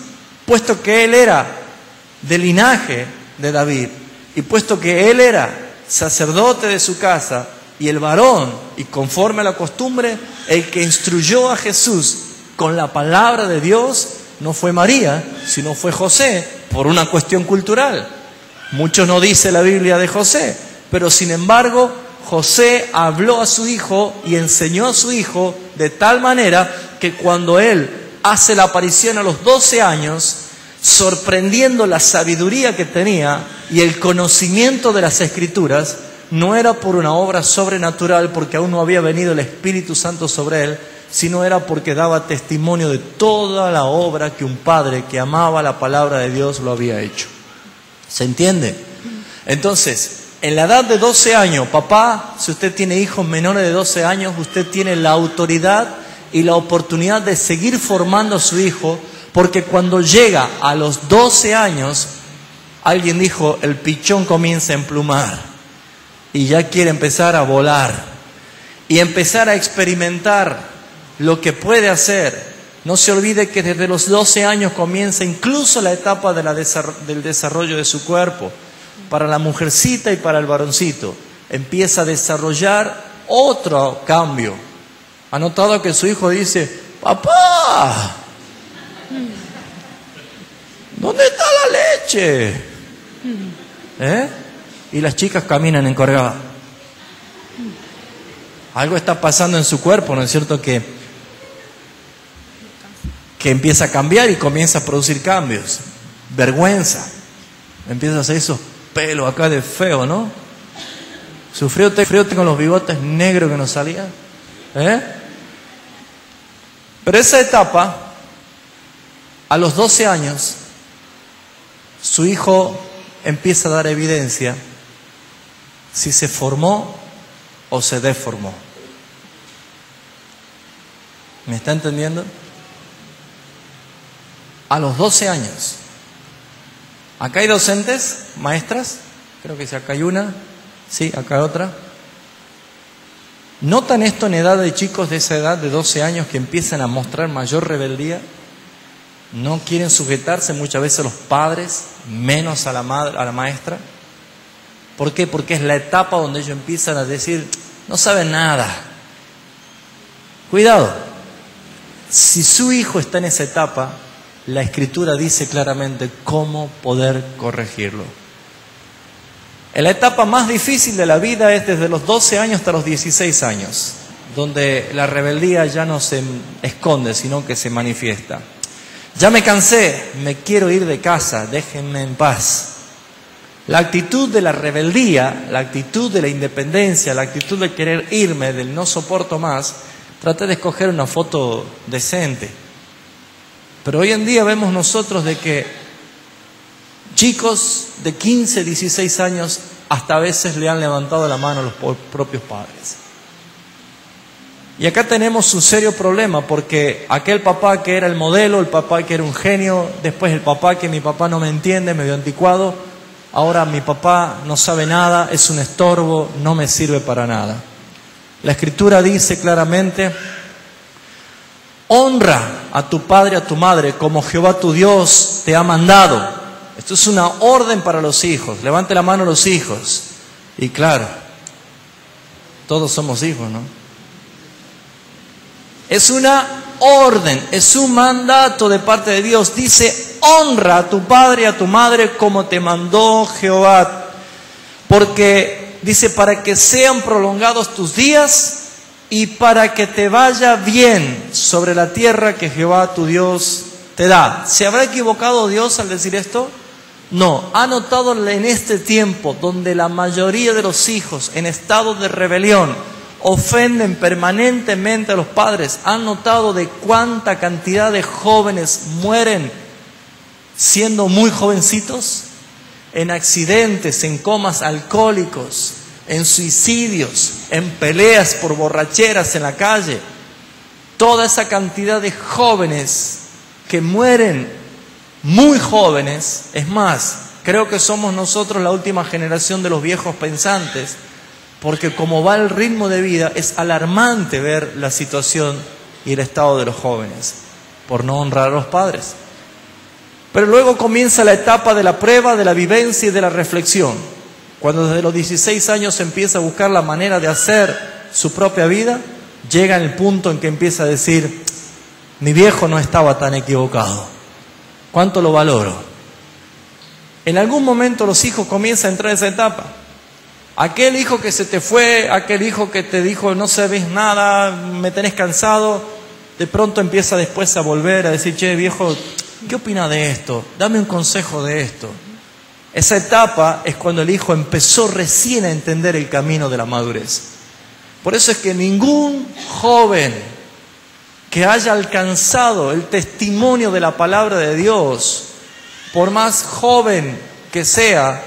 puesto que él era del linaje de David y puesto que él era sacerdote de su casa y el varón, y conforme a la costumbre, el que instruyó a Jesús con la palabra de Dios, no fue María, sino fue José, por una cuestión cultural. Mucho no dice la Biblia de José, pero sin embargo, José habló a su hijo y enseñó a su hijo de tal manera que cuando él hace la aparición a los 12 años, sorprendiendo la sabiduría que tenía y el conocimiento de las Escrituras, no era por una obra sobrenatural, porque aún no había venido el Espíritu Santo sobre él, sino era porque daba testimonio de toda la obra que un padre que amaba la palabra de Dios lo había hecho. ¿Se entiende? Entonces, en la edad de 12 años, papá, si usted tiene hijos menores de 12 años, usted tiene la autoridad y la oportunidad de seguir formando a su hijo, porque cuando llega a los 12 años, alguien dijo, el pichón comienza a emplumar y ya quiere empezar a volar y empezar a experimentar lo que puede hacer. No se olvide que desde los 12 años comienza incluso la etapa del desarrollo de su cuerpo. Para la mujercita y para el varoncito empieza a desarrollar otro cambio. ¿Ha notado que su hijo dice, papá, ¿dónde está la leche? Y las chicas caminan encorvadas. Algo está pasando en su cuerpo, ¿no es cierto? Que empieza a cambiar y comienza a producir cambios. Vergüenza. Empieza a hacer esos pelos acá de feo, ¿no? Sufrió usted con los bigotes negros que nos salían. Pero esa etapa, a los 12 años, su hijo empieza a dar evidencia si se formó o se deformó. ¿Me está entendiendo? A los 12 años. Acá hay docentes, maestras, creo que sí, acá hay una, sí, acá hay otra. ¿Notan esto en edad de chicos de esa edad de 12 años que empiezan a mostrar mayor rebeldía? No quieren sujetarse muchas veces a los padres, menos a la maestra. ¿Por qué? Porque es la etapa donde ellos empiezan a decir, no saben nada. Cuidado, si su hijo está en esa etapa, la Escritura dice claramente cómo poder corregirlo. En la etapa más difícil de la vida es desde los 12 años hasta los 16 años, donde la rebeldía ya no se esconde, sino que se manifiesta. Ya me cansé, me quiero ir de casa, déjenme en paz. La actitud de la rebeldía, la actitud de la independencia, la actitud de querer irme, del no soporto más, traté de escoger una foto decente. Pero hoy en día vemos nosotros de que chicos de 15, 16 años hasta a veces le han levantado la mano a los propios padres. Y acá tenemos un serio problema, porque aquel papá que era el modelo, el papá que era un genio, después el papá que mi papá no me entiende, medio anticuado, ahora mi papá no sabe nada, es un estorbo, no me sirve para nada. La Escritura dice claramente, honra a tu padre y a tu madre como Jehová tu Dios te ha mandado. Esto es una orden para los hijos. Levante la mano los hijos. Y claro, todos somos hijos, ¿no? Es una orden, es un mandato de parte de Dios. Dice, honra a tu padre y a tu madre como te mandó Jehová. Porque, dice, para que sean prolongados tus días y para que te vaya bien sobre la tierra que Jehová tu Dios te da. ¿Se habrá equivocado Dios al decir esto? No. ¿Ha notado en este tiempo donde la mayoría de los hijos en estado de rebelión ofenden permanentemente a los padres? ¿Han notado de cuánta cantidad de jóvenes mueren siendo muy jovencitos? En accidentes, en comas alcohólicos, en suicidios, en peleas por borracheras en la calle. Toda esa cantidad de jóvenes que mueren muy jóvenes. Es más, creo que somos nosotros la última generación de los viejos pensantes, porque como va el ritmo de vida, es alarmante ver la situación y el estado de los jóvenes. por no honrar a los padres. Pero luego comienza la etapa de la prueba, de la vivencia y de la reflexión. Cuando desde los 16 años empieza a buscar la manera de hacer su propia vida, llega el punto en que empieza a decir, mi viejo no estaba tan equivocado. ¿Cuánto lo valoro? En algún momento los hijos comienzan a entrar en esa etapa. Aquel hijo que se te fue, aquel hijo que te dijo no sabes nada, me tenés cansado, de pronto empieza después a volver a decir, che viejo, ¿qué opinas de esto? Dame un consejo de esto. Esa etapa es cuando el hijo empezó recién a entender el camino de la madurez. Por eso es que ningún joven que haya alcanzado el testimonio de la palabra de Dios, por más joven que sea,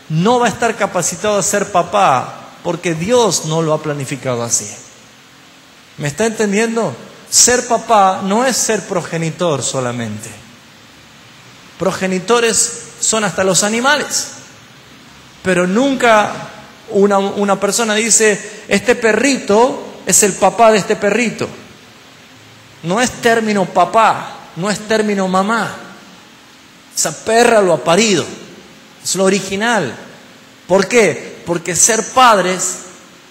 no va a estar capacitado a ser papá, porque Dios no lo ha planificado así. ¿Me está entendiendo? Ser papá no es ser progenitor solamente. Progenitores son hasta los animales. Pero nunca una persona dice, este perrito es el papá de este perrito. No es término papá, no es término mamá. Esa perra lo ha parido. Es lo original. ¿Por qué? Porque ser padres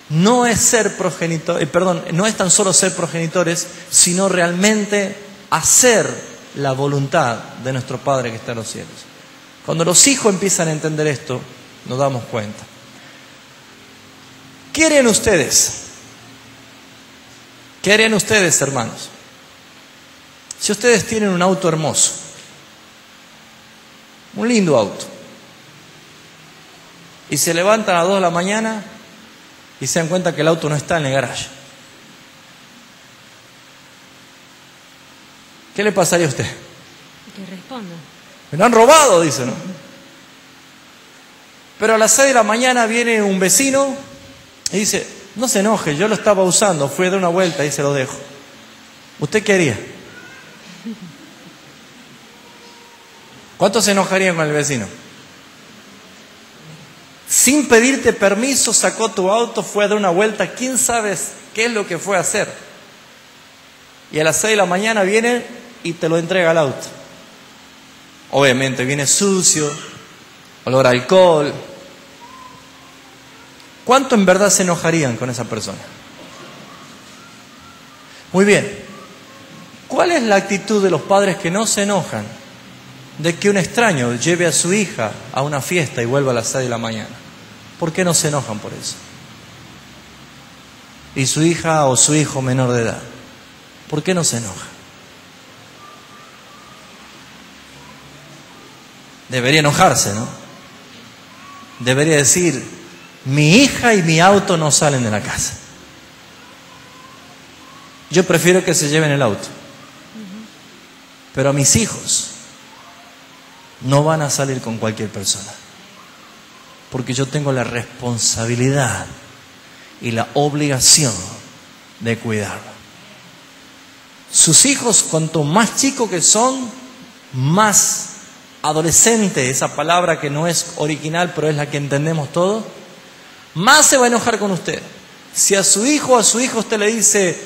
no es ser progenitores, no es tan solo ser progenitores, sino realmente hacer la voluntad de nuestro Padre que está en los cielos. Cuando los hijos empiezan a entender esto, nos damos cuenta. ¿Qué harían ustedes? ¿Qué harían ustedes, hermanos? Si ustedes tienen un auto hermoso, un lindo auto, y se levantan a las 2 de la mañana y se dan cuenta que el auto no está en el garaje, ¿qué le pasaría a usted? Que responda. Me lo han robado, dice, ¿no? Pero a las 6 de la mañana viene un vecino y dice, no se enoje, yo lo estaba usando, fui a dar una vuelta y se lo dejo. ¿Usted qué haría? ¿Cuántos se enojarían con el vecino? Sin pedirte permiso sacó tu auto, fue a dar una vuelta, quién sabe qué es lo que fue a hacer. Y a las 6 de la mañana viene y te lo entrega el auto. Obviamente viene sucio, olor a alcohol. ¿Cuánto en verdad se enojarían con esa persona? Muy bien. ¿Cuál es la actitud de los padres que no se enojan de que un extraño lleve a su hija a una fiesta y vuelva a las 6 de la mañana? ¿Por qué no se enojan por eso? Y su hija o su hijo menor de edad, ¿por qué no se enoja? Debería enojarse, ¿no? Debería decir, mi hija y mi auto no salen de la casa. Yo prefiero que se lleven el auto. Pero mis hijos no van a salir con cualquier persona. Porque yo tengo la responsabilidad y la obligación de cuidarlo. Sus hijos, cuanto más chicos que son, más adolescente, esa palabra que no es original, pero es la que entendemos todos, más se va a enojar con usted. Si a su hijo o a su hija usted le dice,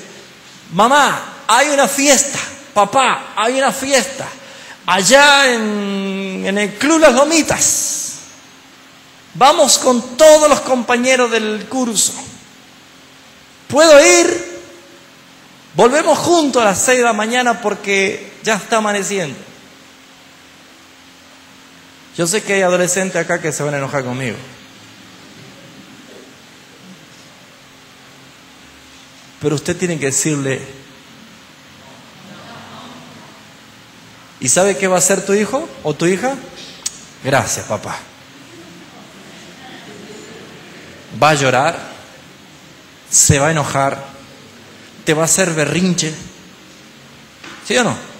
mamá, hay una fiesta, papá, hay una fiesta, allá en el Club Las Lomitas, vamos con todos los compañeros del curso, ¿puedo ir? Volvemos juntos a las 6 de la mañana porque ya está amaneciendo. Yo sé que hay adolescentes acá que se van a enojar conmigo. Pero usted tiene que decirle, ¿y sabe qué va a hacer tu hijo o tu hija? Gracias, papá. Va a llorar, se va a enojar, te va a hacer berrinche. ¿Sí o no?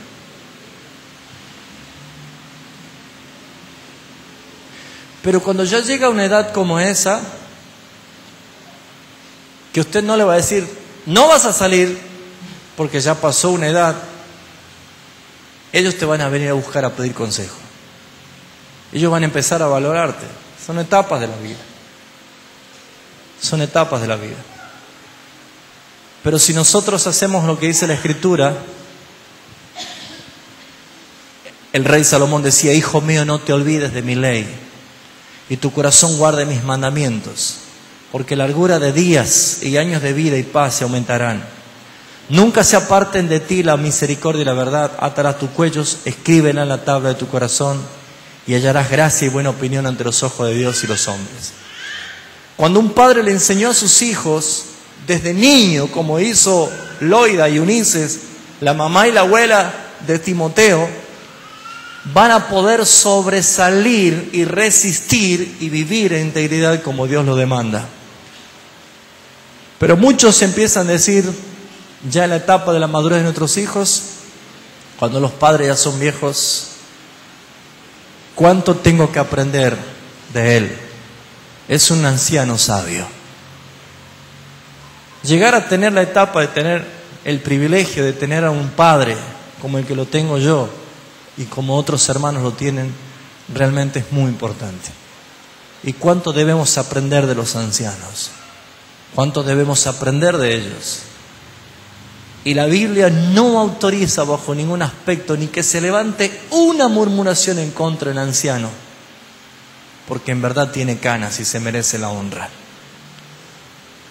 Pero cuando ya llega a una edad como esa, que usted no le va a decir, no vas a salir, porque ya pasó una edad, ellos te van a venir a buscar a pedir consejo. Ellos van a empezar a valorarte. Son etapas de la vida. Son etapas de la vida. Pero si nosotros hacemos lo que dice la Escritura, El rey Salomón decía: hijo mío, no te olvides de mi ley, y tu corazón guarde mis mandamientos, porque largura de días y años de vida y paz se aumentarán. Nunca se aparten de ti la misericordia y la verdad. Atarás tus cuellos, escríbela en la tabla de tu corazón, y hallarás gracia y buena opinión ante los ojos de Dios y los hombres. Cuando un padre le enseñó a sus hijos desde niño, como hizo Loida y Ulises, la mamá y la abuela de Timoteo, van a poder sobresalir y resistir y vivir en integridad como Dios lo demanda. Pero muchos empiezan a decir, ya en la etapa de la madurez de nuestros hijos, cuando los padres ya son viejos, ¿cuánto tengo que aprender de él? Es un anciano sabio. Llegar a tener la etapa de tener el privilegio de tener a un padre como el que lo tengo yo y como otros hermanos lo tienen, realmente es muy importante. ¿Y cuánto debemos aprender de los ancianos? ¿Cuánto debemos aprender de ellos? Y la Biblia no autoriza bajo ningún aspecto ni que se levante una murmuración en contra del anciano, porque en verdad tiene canas y se merece la honra.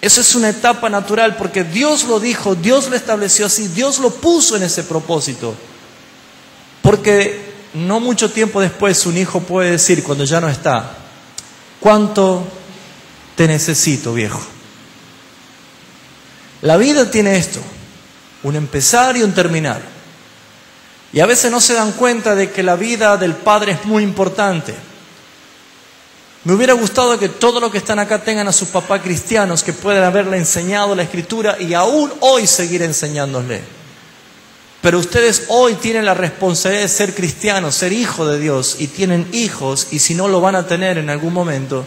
Eso es una etapa natural, porque Dios lo dijo, Dios lo estableció así, Dios lo puso en ese propósito. Porque no mucho tiempo después un hijo puede decir, cuando ya no está: ¿cuánto te necesito, viejo? La vida tiene esto: un empezar y un terminar. Y a veces no se dan cuenta de que la vida del padre es muy importante. Me hubiera gustado que todos los que están acá tengan a sus papás cristianos, que puedan haberle enseñado la Escritura y aún hoy seguir enseñándole. Pero ustedes hoy tienen la responsabilidad de ser cristianos, ser hijos de Dios, y tienen hijos, y si no lo van a tener en algún momento,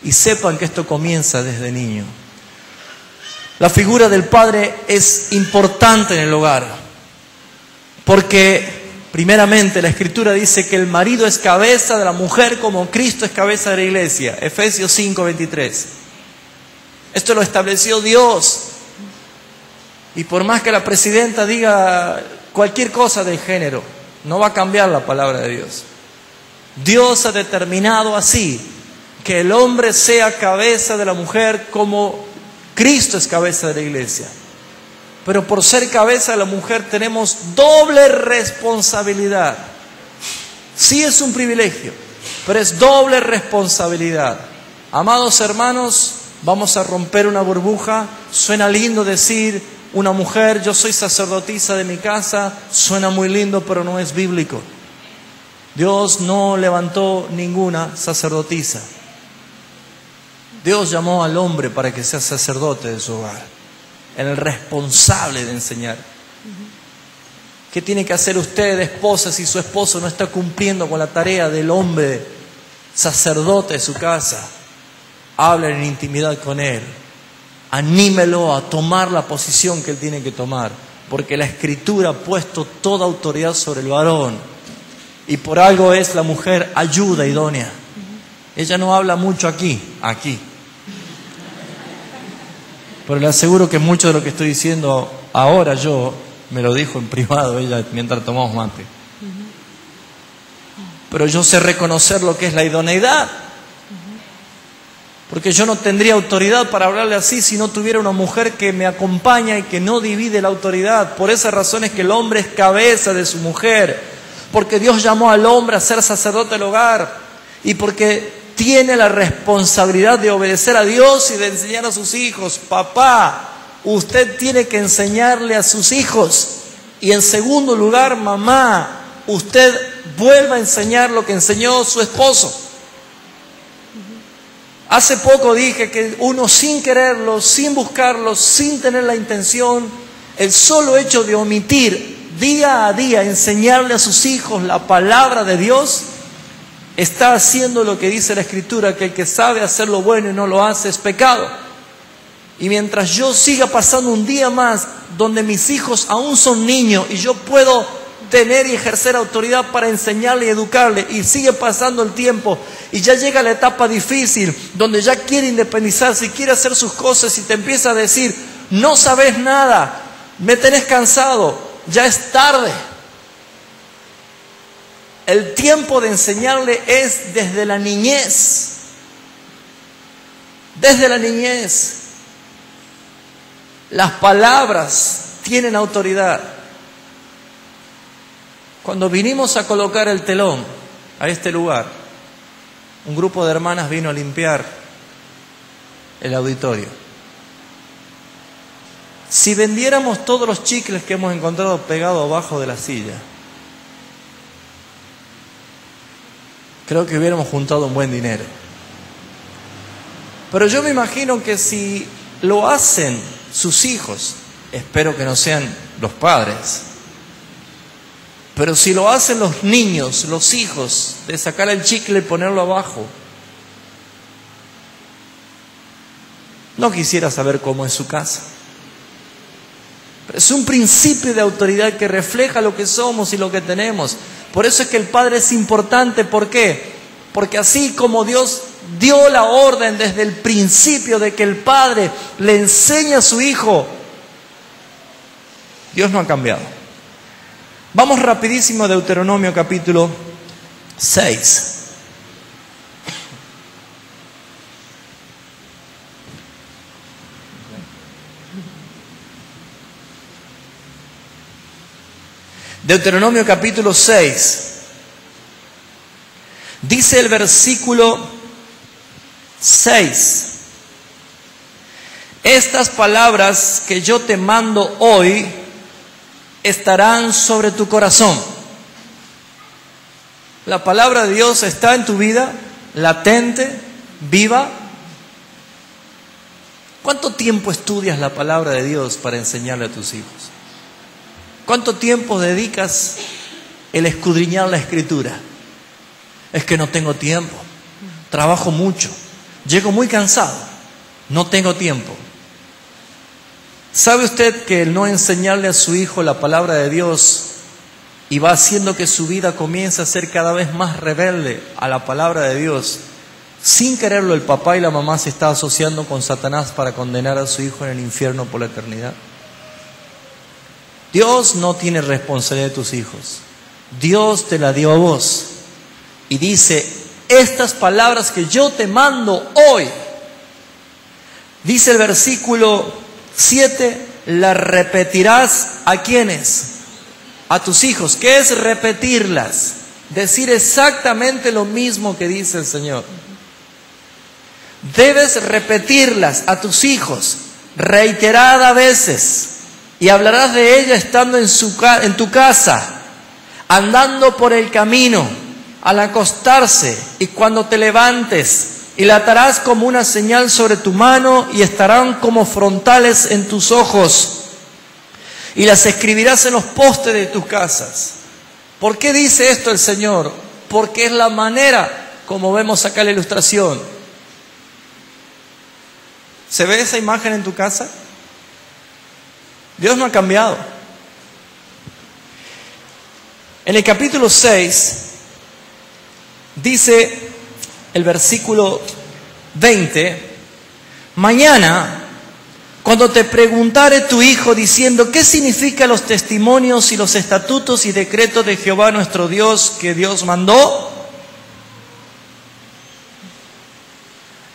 y sepan que esto comienza desde niño. La figura del padre es importante en el hogar, porque primeramente la Escritura dice que el marido es cabeza de la mujer como Cristo es cabeza de la iglesia. Efesios 5:23. Esto lo estableció Dios. Y por más que la presidenta diga cualquier cosa del género, no va a cambiar la palabra de Dios. Dios ha determinado así, que el hombre sea cabeza de la mujer como Cristo es cabeza de la iglesia. Pero por ser cabeza de la mujer tenemos doble responsabilidad. Sí es un privilegio, pero es doble responsabilidad. Amados hermanos, vamos a romper una burbuja. Suena lindo decir una mujer, yo soy sacerdotisa de mi casa. Suena muy lindo, pero no es bíblico. Dios no levantó ninguna sacerdotisa. Dios llamó al hombre para que sea sacerdote de su hogar, el responsable de enseñar. ¿Qué tiene que hacer usted, esposa, si su esposo no está cumpliendo con la tarea del hombre sacerdote de su casa? Hablen en intimidad con él, anímelo a tomar la posición que él tiene que tomar, porque la Escritura ha puesto toda autoridad sobre el varón, y por algo es la mujer ayuda idónea. Ella no habla mucho aquí, pero le aseguro que mucho de lo que estoy diciendo ahora yo, me lo dijo en privado ella mientras tomamos mate. Pero yo sé reconocer lo que es la idoneidad. Porque yo no tendría autoridad para hablarle así si no tuviera una mujer que me acompaña y que no divide la autoridad. Por esa razón es que el hombre es cabeza de su mujer. Porque Dios llamó al hombre a ser sacerdote del hogar. Y porque tiene la responsabilidad de obedecer a Dios y de enseñar a sus hijos. Papá, usted tiene que enseñarle a sus hijos. Y en segundo lugar, mamá, usted vuelva a enseñar lo que enseñó su esposo. Hace poco dije que uno, sin quererlo, sin buscarlo, sin tener la intención, el solo hecho de omitir día a día enseñarle a sus hijos la palabra de Dios, está haciendo lo que dice la Escritura, que el que sabe hacer lo bueno y no lo hace es pecado. Y mientras yo siga pasando un día más donde mis hijos aún son niños y yo puedo tener y ejercer autoridad para enseñarle y educarle, y sigue pasando el tiempo y ya llega la etapa difícil donde ya quiere independizarse y quiere hacer sus cosas y te empieza a decir, no sabes nada, me tenés cansado, ya es tarde. El tiempo de enseñarle es desde la niñez. Desde la niñez. Las palabras tienen autoridad. Cuando vinimos a colocar el telón a este lugar, un grupo de hermanas vino a limpiar el auditorio. Si vendiéramos todos los chicles que hemos encontrado pegados abajo de la silla, creo que hubiéramos juntado un buen dinero. Pero yo me imagino que si lo hacen sus hijos, espero que no sean los padres, pero si lo hacen los niños, los hijos, de sacar el chicle y ponerlo abajo, no quisiera saber cómo es su casa. Pero es un principio de autoridad que refleja lo que somos y lo que tenemos. Por eso es que el Padre es importante. ¿Por qué? Porque así como Dios dio la orden desde el principio de que el Padre le enseña a su Hijo, Dios no ha cambiado. Vamos rapidísimo a Deuteronomio capítulo 6. Deuteronomio capítulo 6. Dice el versículo 6. Estas palabras que yo te mando hoy estarán sobre tu corazón. La palabra de Dios está en tu vida, latente, viva. ¿Cuánto tiempo estudias la palabra de Dios para enseñarle a tus hijos? ¿Cuánto tiempo dedicas el escudriñar la Escritura? Es que no tengo tiempo, trabajo mucho, llego muy cansado, no tengo tiempo. ¿Sabe usted que el no enseñarle a su hijo la palabra de Dios y va haciendo que su vida comience a ser cada vez más rebelde a la palabra de Dios? Sin quererlo, el papá y la mamá se está asociando con Satanás para condenar a su hijo en el infierno por la eternidad. Dios no tiene responsabilidad de tus hijos. Dios te la dio a vos. Y dice, estas palabras que yo te mando hoy, dice el versículo 7, las repetirás ¿a quiénes? A tus hijos. ¿Qué es repetirlas? Decir exactamente lo mismo que dice el Señor. Debes repetirlas a tus hijos reiteradas veces. Y hablarás de ella estando en tu casa, andando por el camino, al acostarse y cuando te levantes, y la atarás como una señal sobre tu mano y estarán como frontales en tus ojos, y las escribirás en los postes de tus casas. ¿Por qué dice esto el Señor? Porque es la manera como vemos acá la ilustración. ¿Se ve esa imagen en tu casa? Dios no ha cambiado. En el capítulo 6 dice el versículo 20: mañana, cuando te preguntare tu hijo diciendo ¿qué significan los testimonios y los estatutos y decretos de Jehová nuestro Dios que Dios mandó?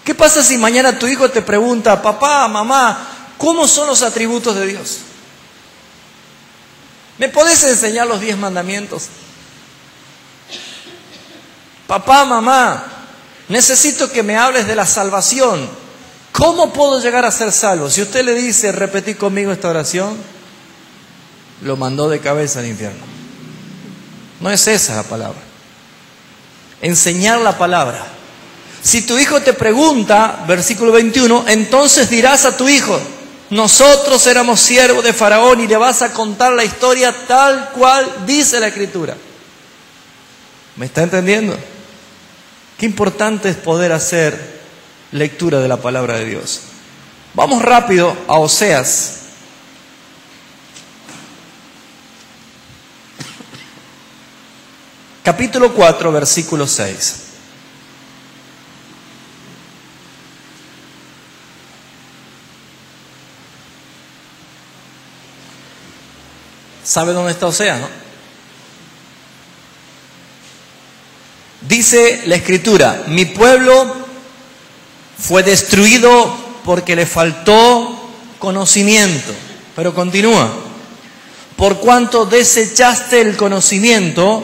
¿Qué pasa si mañana tu hijo te pregunta, papá, mamá, ¿cómo son los atributos de Dios? ¿Me podés enseñar los 10 mandamientos? Papá, mamá, necesito que me hables de la salvación. ¿Cómo puedo llegar a ser salvo? Si usted le dice, repetí conmigo esta oración, lo mandó de cabeza al infierno. No es esa la palabra. Enseñar la palabra. Si tu hijo te pregunta, versículo 21, entonces dirás a tu hijo, nosotros éramos siervos de Faraón, y le vas a contar la historia tal cual dice la Escritura. ¿Me está entendiendo? Qué importante es poder hacer lectura de la palabra de Dios. Vamos rápido a Oseas. Capítulo 4, versículo 6. ¿Sabe dónde está Oseas, no? Dice la Escritura, mi pueblo fue destruido porque le faltó conocimiento. Pero continúa, por cuanto desechaste el conocimiento,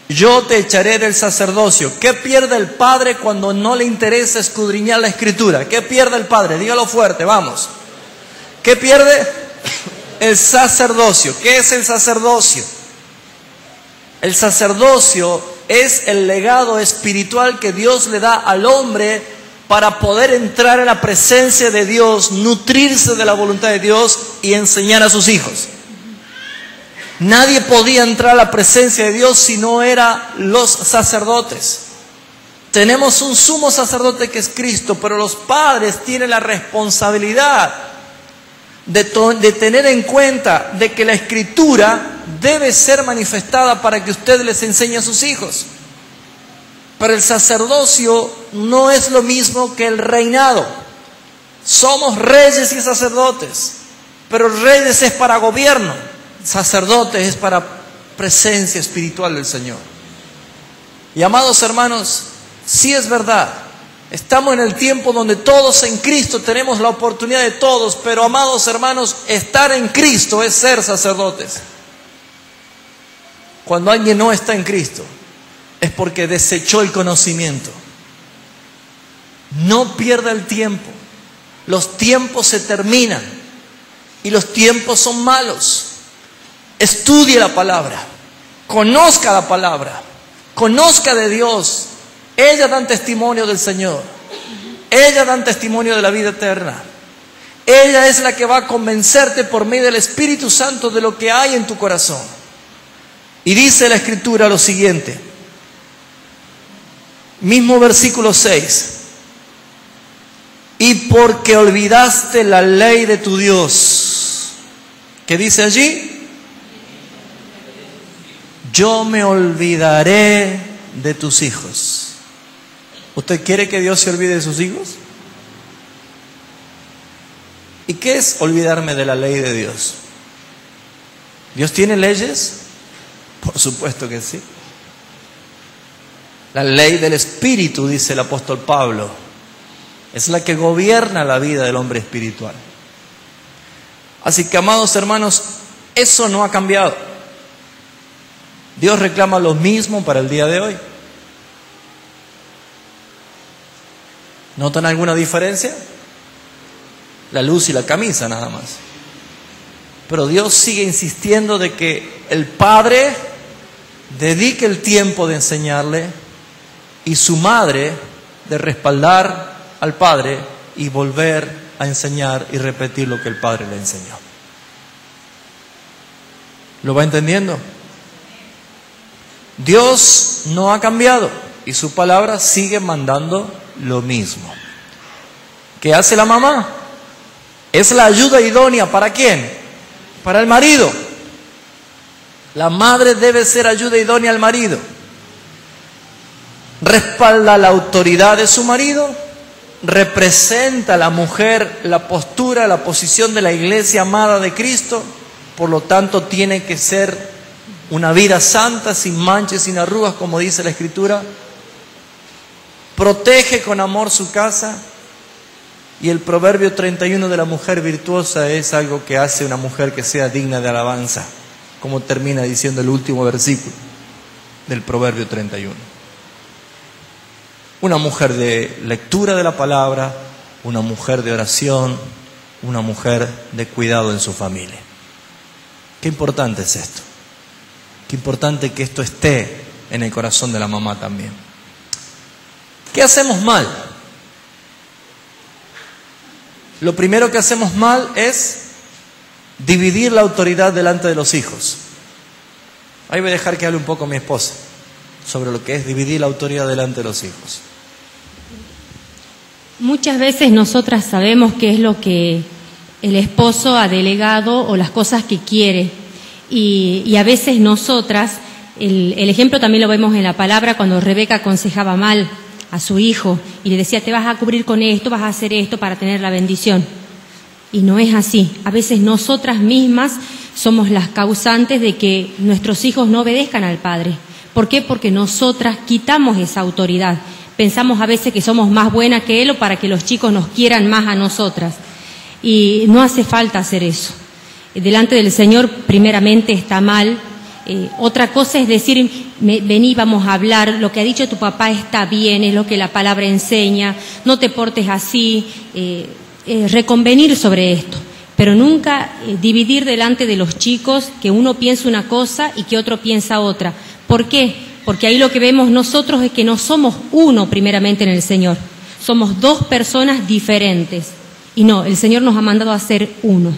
yo te echaré del sacerdocio. ¿Qué pierde el padre cuando no le interesa escudriñar la Escritura? ¿Qué pierde el padre? Dígalo fuerte, vamos. ¿Qué pierde? El sacerdocio. ¿Qué es el sacerdocio? El sacerdocio es el legado espiritual que Dios le da al hombre para poder entrar en la presencia de Dios, nutrirse de la voluntad de Dios y enseñar a sus hijos. Nadie podía entrar a la presencia de Dios si no eran los sacerdotes. Tenemos un sumo sacerdote que es Cristo, pero los padres tienen la responsabilidad de tener en cuenta de que la Escritura debe ser manifestada para que usted les enseñe a sus hijos. Pero el sacerdocio no es lo mismo que el reinado. Somos reyes y sacerdotes, pero reyes es para gobierno, sacerdotes es para presencia espiritual del Señor. Y amados hermanos, sí es verdad, estamos en el tiempo donde todos en Cristo tenemos la oportunidad de todos, pero amados hermanos, estar en Cristo es ser sacerdotes. Cuando alguien no está en Cristo, es porque desechó el conocimiento. No pierda el tiempo. Los tiempos se terminan y los tiempos son malos. Estudie la palabra, conozca la palabra, conozca de Dios. Ellas dan testimonio del Señor, ellas dan testimonio de la vida eterna. Ella es la que va a convencerte por medio del Espíritu Santo de lo que hay en tu corazón. Y dice la Escritura lo siguiente, mismo versículo 6. Y porque olvidaste la ley de tu Dios, ¿qué dice allí? Yo me olvidaré de tus hijos. ¿Usted quiere que Dios se olvide de sus hijos? ¿Y qué es olvidarme de la ley de Dios? ¿Dios tiene leyes? Por supuesto que sí. La ley del Espíritu, dice el apóstol Pablo, es la que gobierna la vida del hombre espiritual. Así que, amados hermanos, eso no ha cambiado. Dios reclama lo mismo para el día de hoy. ¿Notan alguna diferencia? La luz y la camisa nada más. Pero Dios sigue insistiendo de que el padre dedique el tiempo de enseñarle y su madre de respaldar al padre y volver a enseñar y repetir lo que el padre le enseñó. ¿Lo va entendiendo? Dios no ha cambiado y su palabra sigue mandando lo mismo. ¿Qué hace la mamá? Es la ayuda idónea. ¿Para quién? Para el marido. La madre debe ser ayuda idónea al marido. Respalda la autoridad de su marido, representa a la mujer la postura, la posición de la iglesia amada de Cristo, por lo tanto tiene que ser una vida santa, sin manchas, sin arrugas, como dice la Escritura. Protege con amor su casa. Y el proverbio 31 de la mujer virtuosa es algo que hace una mujer que sea digna de alabanza, como termina diciendo el último versículo del proverbio 31. Una mujer de lectura de la palabra, una mujer de oración, una mujer de cuidado en su familia. Qué importante es esto. Qué importante que esto esté en el corazón de la mamá también. ¿Qué hacemos mal? Lo primero que hacemos mal es dividir la autoridad delante de los hijos. Ahí voy a dejar que hable un poco mi esposa sobre lo que es dividir la autoridad delante de los hijos. Muchas veces nosotras sabemos qué es lo que el esposo ha delegado o las cosas que quiere. Y a veces nosotras, el ejemplo también lo vemos en la palabra cuando Rebeca aconsejaba mal a su hijo y le decía, te vas a cubrir con esto, vas a hacer esto para tener la bendición. Y no es así. A veces nosotras mismas somos las causantes de que nuestros hijos no obedezcan al padre, ¿Por qué? Porque nosotras quitamos esa autoridad. Pensamos a veces que somos más buenas que él o para que los chicos nos quieran más a nosotras. Y no hace falta hacer eso. Delante del Señor, primeramente, está mal. Otra cosa es decir, vení, vamos a hablar, lo que ha dicho tu papá está bien, es lo que la palabra enseña, no te portes así, reconvenir sobre esto, pero nunca dividir delante de los chicos que uno piensa una cosa y que otro piensa otra. ¿Por qué? Porque ahí lo que vemos nosotros es que no somos uno primeramente en el Señor, somos dos personas diferentes. Y no, el Señor nos ha mandado a ser uno.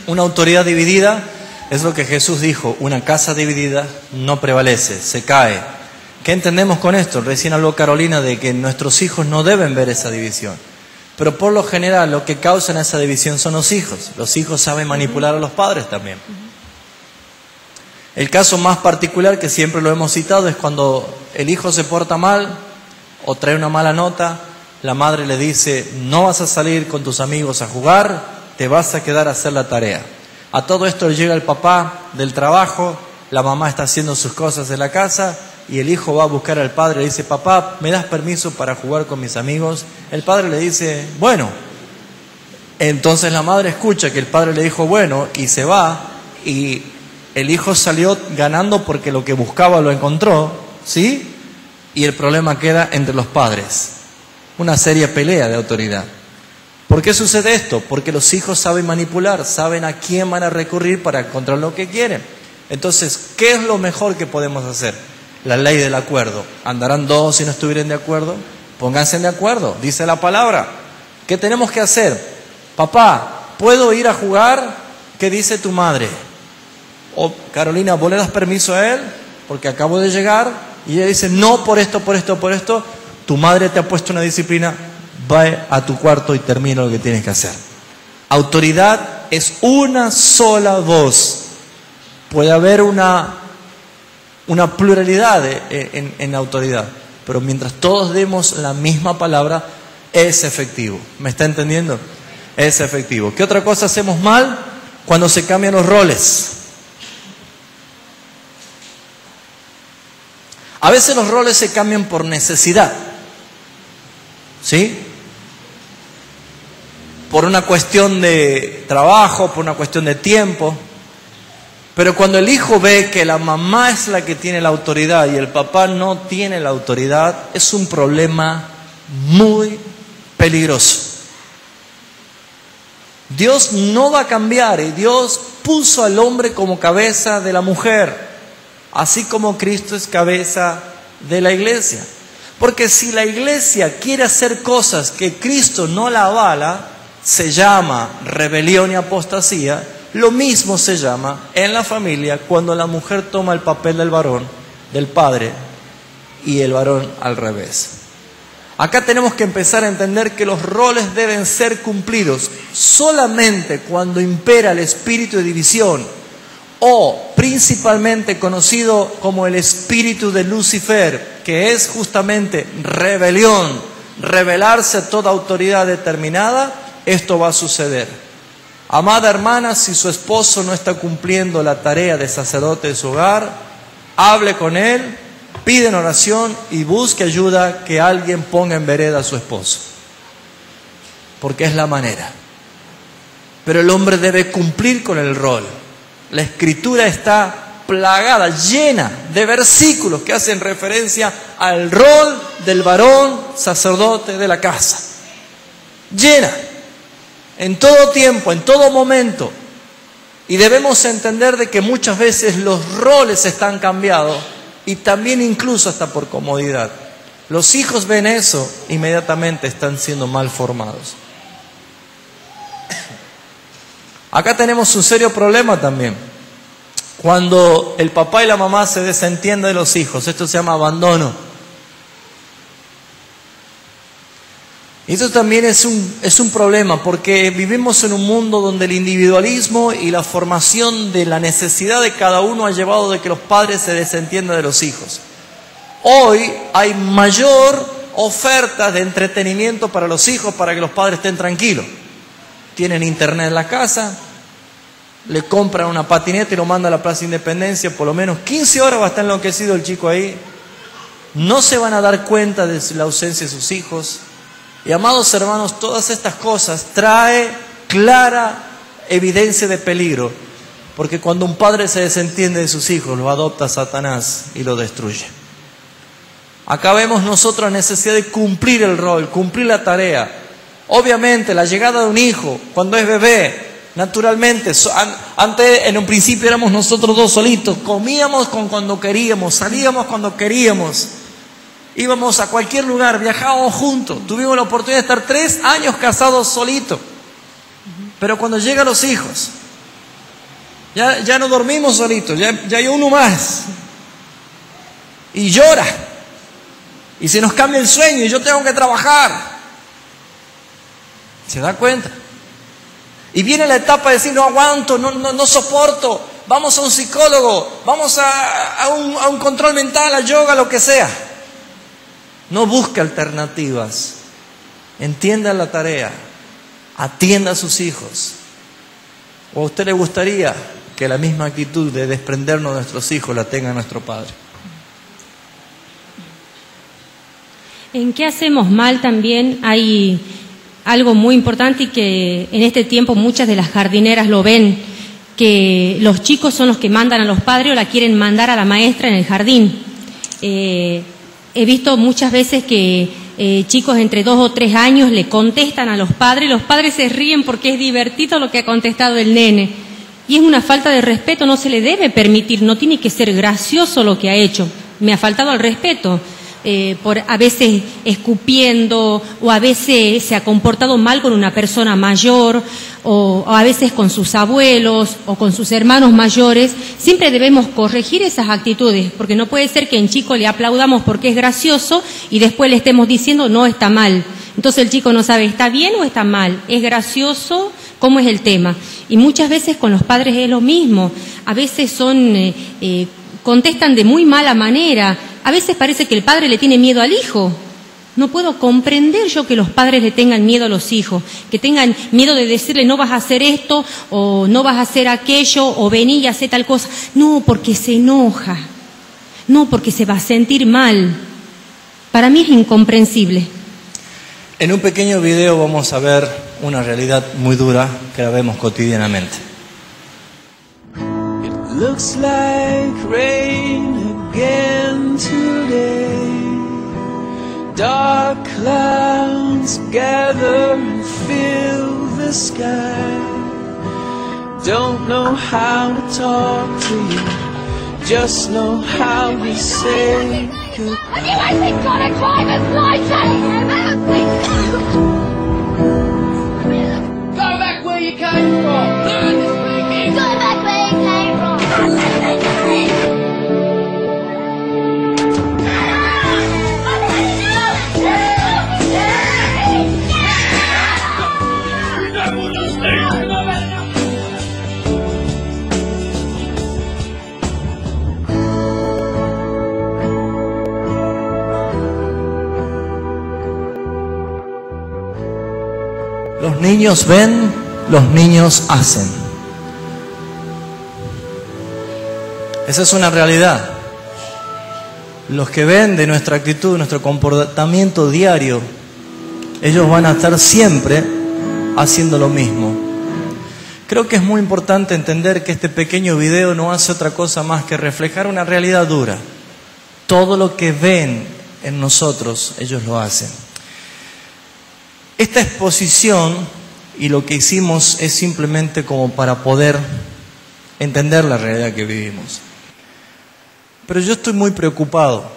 Una autoridad dividida es lo que Jesús dijo, una casa dividida no prevalece, se cae. ¿Qué entendemos con esto? Recién habló Carolina de que nuestros hijos no deben ver esa división. Pero por lo general lo que causa esa división son los hijos. Los hijos saben manipular a los padres también. El caso más particular que siempre lo hemos citado es cuando el hijo se porta mal o trae una mala nota, la madre le dice, no vas a salir con tus amigos a jugar, te vas a quedar a hacer la tarea. A todo esto llega el papá del trabajo, la mamá está haciendo sus cosas en la casa y el hijo va a buscar al padre y le dice, papá, ¿me das permiso para jugar con mis amigos? El padre le dice, bueno. Entonces la madre escucha que el padre le dijo, bueno, y se va, y el hijo salió ganando porque lo que buscaba lo encontró, ¿sí? Y el problema queda entre los padres. Una seria pelea de autoridad. ¿Por qué sucede esto? Porque los hijos saben manipular, saben a quién van a recurrir para encontrar lo que quieren. Entonces, ¿qué es lo mejor que podemos hacer? La ley del acuerdo. ¿Andarán dos si no estuvieran de acuerdo? Pónganse de acuerdo, dice la palabra. ¿Qué tenemos que hacer? Papá, ¿puedo ir a jugar? ¿Qué dice tu madre? O Carolina, ¿vos le das permiso a él? Porque acabo de llegar. Y ella dice, no, por esto, por esto, por esto. Tu madre te ha puesto una disciplina. Va a tu cuarto y termina lo que tienes que hacer. Autoridad es una sola voz. Puede haber una pluralidad en autoridad, pero mientras todos demos la misma palabra, es efectivo. ¿Me está entendiendo? Es efectivo. ¿Qué otra cosa hacemos mal? Cuando se cambian los roles. A veces los roles se cambian por necesidad. ¿Sí? Por una cuestión de trabajo, por una cuestión de tiempo. Pero cuando el hijo ve que la mamá es la que tiene la autoridad y el papá no tiene la autoridad, es un problema muy peligroso. Dios no va a cambiar y Dios puso al hombre como cabeza de la mujer, así como Cristo es cabeza de la iglesia. Porque si la iglesia quiere hacer cosas que Cristo no la avala, se llama rebelión y apostasía. Lo mismo se llama en la familia cuando la mujer toma el papel del varón, del padre, y el varón al revés. Acá tenemos que empezar a entender que los roles deben ser cumplidos solamente cuando impera el espíritu de división, o principalmente conocido como el espíritu de Lucifer, que es justamente rebelión, rebelarse a toda autoridad determinada. Esto va a suceder. Amada hermana, si su esposo no está cumpliendo la tarea de sacerdote de su hogar, hable con él, pide en oración y busque ayuda, que alguien ponga en vereda a su esposo. Porque es la manera. Pero el hombre debe cumplir con el rol. La Escritura está plagada, llena de versículos que hacen referencia al rol del varón sacerdote de la casa. Llena. En todo tiempo, en todo momento. Y debemos entender de que muchas veces los roles están cambiados y también incluso hasta por comodidad. Los hijos ven eso, inmediatamente están siendo mal formados. Acá tenemos un serio problema también. Cuando el papá y la mamá se desentienden de los hijos, esto se llama abandono. Y eso también es un problema, porque vivimos en un mundo donde el individualismo y la formación de la necesidad de cada uno ha llevado de que los padres se desentiendan de los hijos. Hoy hay mayor oferta de entretenimiento para los hijos, para que los padres estén tranquilos. Tienen internet en la casa, le compran una patineta y lo manda a la Plaza Independencia, por lo menos 15 horas va a estar enloquecido el chico ahí. No se van a dar cuenta de la ausencia de sus hijos. Y amados hermanos, todas estas cosas trae clara evidencia de peligro, porque cuando un padre se desentiende de sus hijos, lo adopta Satanás y lo destruye. Acá vemos nosotros la necesidad de cumplir el rol, cumplir la tarea. Obviamente, la llegada de un hijo, cuando es bebé, naturalmente, antes en un principio éramos nosotros dos solitos, comíamos cuando queríamos, salíamos cuando queríamos, íbamos a cualquier lugar, viajábamos juntos, tuvimos la oportunidad de estar 3 años casados solitos. Pero cuando llegan los hijos, ya no dormimos solitos, ya hay uno más. Y llora. Y se nos cambia el sueño y yo tengo que trabajar. ¿Se da cuenta? Y viene la etapa de decir, no aguanto, no soporto, vamos a un psicólogo, vamos a un control mental, a yoga, lo que sea. No busque alternativas. Entienda la tarea. Atienda a sus hijos. ¿O a usted le gustaría que la misma actitud de desprendernos de nuestros hijos la tenga nuestro Padre? ¿En qué hacemos mal también? Hay algo muy importante y que en este tiempo muchas de las jardineras lo ven, que los chicos son los que mandan a los padres o la quieren mandar a la maestra en el jardín. He visto muchas veces que chicos entre 2 o 3 años le contestan a los padres se ríen porque es divertido lo que ha contestado el nene. Y es una falta de respeto, no se le debe permitir, no tiene que ser gracioso lo que ha hecho. Me ha faltado el respeto. Por a veces escupiendo o a veces se ha comportado mal con una persona mayor o a veces con sus abuelos o con sus hermanos mayores. Siempre debemos corregir esas actitudes, porque no puede ser que en chico le aplaudamos porque es gracioso y después le estemos diciendo no, está mal. Entonces el chico no sabe, ¿está bien o está mal? ¿Es gracioso? ¿Cómo es el tema? Y muchas veces con los padres es lo mismo. A veces contestan de muy mala manera. A veces parece que el padre le tiene miedo al hijo. No puedo comprender yo que los padres le tengan miedo a los hijos, que tengan miedo de decirle no vas a hacer esto o no vas a hacer aquello o vení y hacé tal cosa. No, porque se enoja. No, porque se va a sentir mal. Para mí es incomprensible. En un pequeño video vamos a ver una realidad muy dura que la vemos cotidianamente. It looks like rain again today. Dark clouds gather and fill the sky. Don't know how to talk to you, just know how to say goodbye. Anyone's got a driver's license! Go back where you came from! Learn this thing! Go back where you came from! Los niños ven, los niños hacen. Esa es una realidad. Los que ven de nuestra actitud, nuestro comportamiento diario, ellos van a estar siempre haciendo lo mismo. Creo que es muy importante entender que este pequeño video no hace otra cosa más que reflejar una realidad dura. Todo lo que ven en nosotros, ellos lo hacen. Esta exposición y lo que hicimos es simplemente como para poder entender la realidad que vivimos. Pero yo estoy muy preocupado.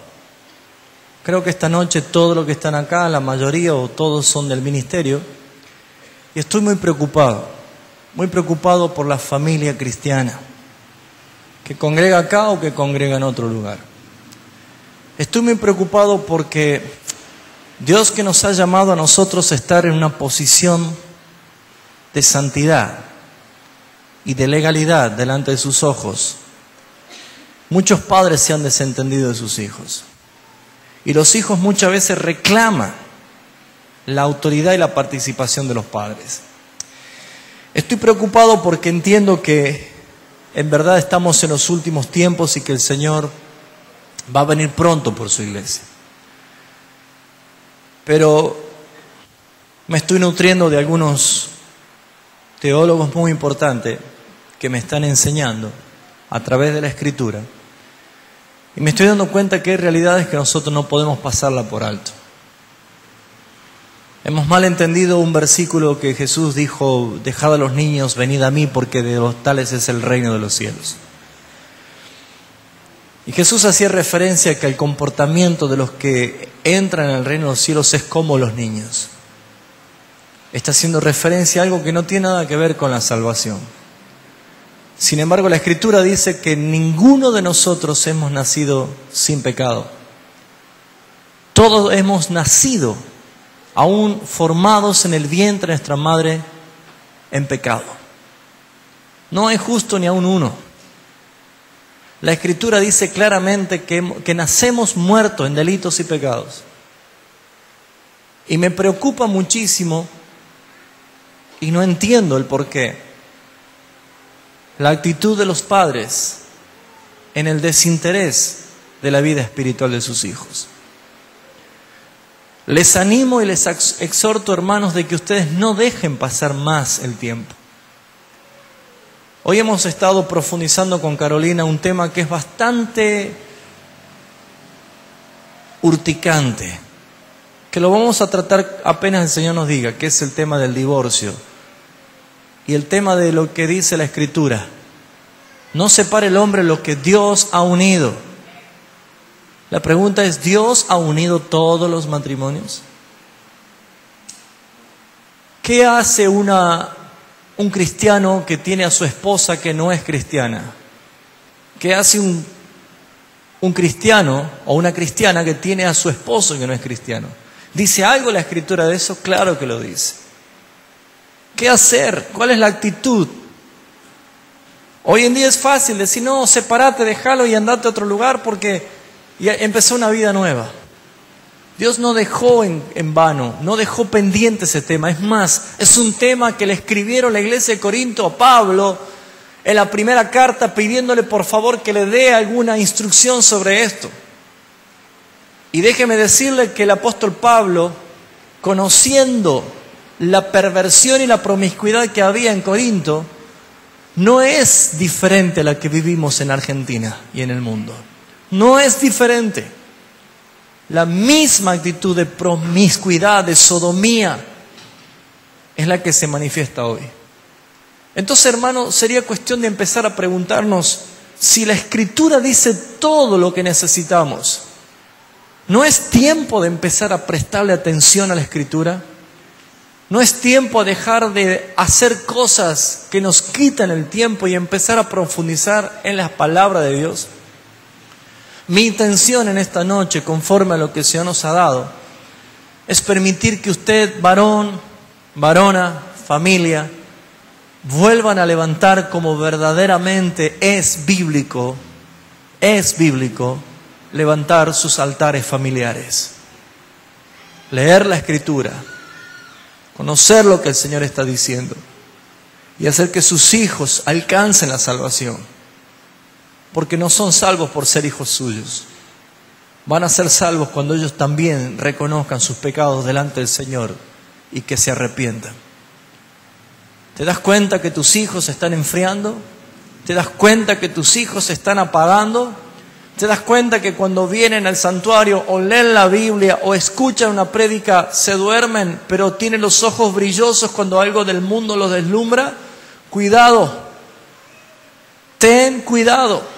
Creo que esta noche todos los que están acá, la mayoría o todos son del ministerio, y estoy muy preocupado por la familia cristiana, que congrega acá o que congrega en otro lugar. Estoy muy preocupado porque Dios, que nos ha llamado a nosotros a estar en una posición de santidad y de legalidad delante de sus ojos, muchos padres se han desentendido de sus hijos. Y los hijos muchas veces reclaman la autoridad y la participación de los padres. Estoy preocupado porque entiendo que en verdad estamos en los últimos tiempos y que el Señor va a venir pronto por su iglesia. Pero me estoy nutriendo de algunos teólogos muy importantes que me están enseñando a través de la Escritura. Y me estoy dando cuenta que hay realidades que nosotros no podemos pasarla por alto. Hemos mal entendido un versículo que Jesús dijo: dejad a los niños, venid a mí, porque de los tales es el reino de los cielos. Y Jesús hacía referencia a que el comportamiento de los que entran en el reino de los cielos es como los niños. Está haciendo referencia a algo que no tiene nada que ver con la salvación. Sin embargo, la Escritura dice que ninguno de nosotros hemos nacido sin pecado. Todos hemos nacido, aún formados en el vientre de nuestra madre, en pecado. No hay justo ni aún uno. La Escritura dice claramente que nacemos muertos en delitos y pecados. Y me preocupa muchísimo, y no entiendo el porqué, la actitud de los padres en el desinterés de la vida espiritual de sus hijos. Les animo y les exhorto, hermanos, de que ustedes no dejen pasar más el tiempo. Hoy hemos estado profundizando con Carolina un tema que es bastante urticante, que lo vamos a tratar apenas el Señor nos diga, que es el tema del divorcio y el tema de lo que dice la Escritura. No separe el hombre lo que Dios ha unido. La pregunta es: ¿Dios ha unido todos los matrimonios? ¿Qué hace un cristiano que tiene a su esposa que no es cristiana? ¿Qué hace un cristiano o una cristiana que tiene a su esposo que no es cristiano? ¿Dice algo la Escritura de eso? Claro que lo dice. ¿Qué hacer? ¿Cuál es la actitud? Hoy en día es fácil decir: no, separate, déjalo y andate a otro lugar porque ya empezó una vida nueva. Dios no dejó en vano, no dejó pendiente ese tema. Es más, es un tema que le escribieron la iglesia de Corinto a Pablo en la primera carta, pidiéndole por favor que le dé alguna instrucción sobre esto. Y déjeme decirle que el apóstol Pablo, conociendo la perversión y la promiscuidad que había en Corinto, no es diferente a la que vivimos en Argentina y en el mundo. No es diferente. La misma actitud de promiscuidad, de sodomía, es la que se manifiesta hoy. Entonces, hermano, sería cuestión de empezar a preguntarnos si la Escritura dice todo lo que necesitamos. ¿No es tiempo de empezar a prestarle atención a la Escritura? ¿No es tiempo de dejar de hacer cosas que nos quitan el tiempo y empezar a profundizar en la palabra de Dios? Mi intención en esta noche, conforme a lo que el Señor nos ha dado, es permitir que usted, varón, varona, familia, vuelvan a levantar como verdaderamente es bíblico, levantar sus altares familiares. Leer la Escritura, conocer lo que el Señor está diciendo y hacer que sus hijos alcancen la salvación. Porque no son salvos por ser hijos suyos. Van a ser salvos cuando ellos también reconozcan sus pecados delante del Señor y que se arrepientan. ¿Te das cuenta que tus hijos se están enfriando? ¿Te das cuenta que tus hijos se están apagando? ¿Te das cuenta que cuando vienen al santuario o leen la Biblia o escuchan una prédica se duermen, pero tienen los ojos brillosos cuando algo del mundo los deslumbra? Cuidado, ten cuidado.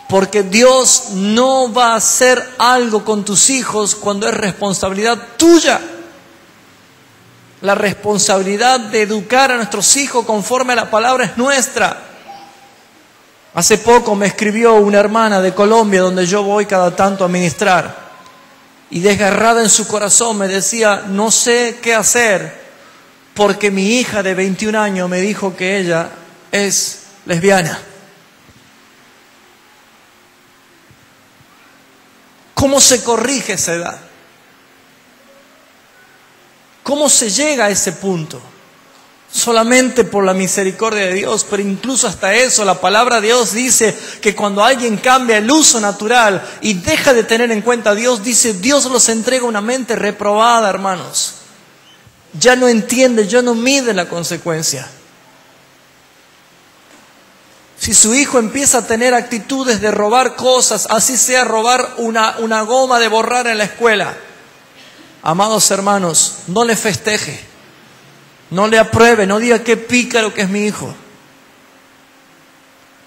Porque Dios no va a hacer algo con tus hijos cuando es responsabilidad tuya. La responsabilidad de educar a nuestros hijos conforme a la palabra es nuestra. Hace poco me escribió una hermana de Colombia, donde yo voy cada tanto a ministrar, y desgarrada en su corazón me decía: no sé qué hacer porque mi hija de 21 años me dijo que ella es lesbiana. ¿Cómo se corrige esa edad? ¿Cómo se llega a ese punto? solamente por la misericordia de Dios, pero incluso hasta eso, la palabra de Dios dice que cuando alguien cambia el uso natural y deja de tener en cuenta a Dios, dice, Dios los entrega una mente reprobada, hermanos. Ya no entiende, ya no mide la consecuencia. Si su hijo empieza a tener actitudes de robar cosas, así sea robar una goma de borrar en la escuela, amados hermanos, no le festeje, no le apruebe, no diga qué pícaro que es mi hijo.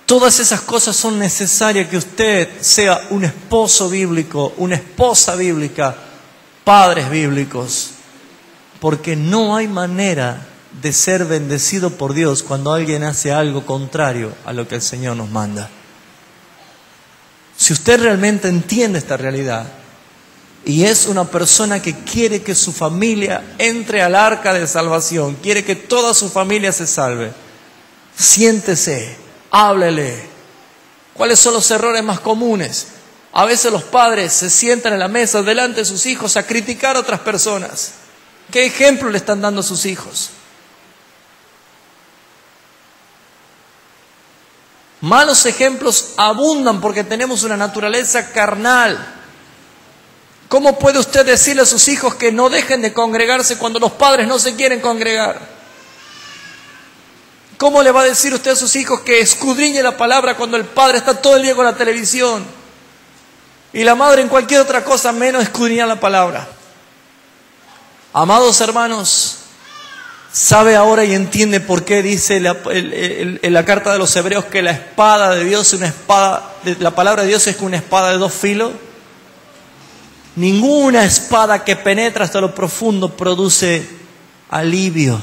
Todas esas cosas son necesarias que usted sea un esposo bíblico, una esposa bíblica, padres bíblicos, porque no hay manera de ser bendecido por Dios cuando alguien hace algo contrario a lo que el Señor nos manda. Si usted realmente entiende esta realidad y es una persona que quiere que su familia entre al arca de salvación, quiere que toda su familia se salve, siéntese, háblele. ¿Cuáles son los errores más comunes? A veces los padres se sientan en la mesa delante de sus hijos a criticar a otras personas. ¿Qué ejemplo le están dando a sus hijos? Malos ejemplos abundan porque tenemos una naturaleza carnal. ¿Cómo puede usted decirle a sus hijos que no dejen de congregarse cuando los padres no se quieren congregar? ¿Cómo le va a decir usted a sus hijos que escudriñe la palabra cuando el padre está todo el día con la televisión y la madre en cualquier otra cosa menos escudriñar la palabra? Amados hermanos, ¿sabe ahora y entiende por qué dice en la carta de los Hebreos que la espada de Dios es una espada, la palabra de Dios es una espada de dos filos? Ninguna espada que penetra hasta lo profundo produce alivio,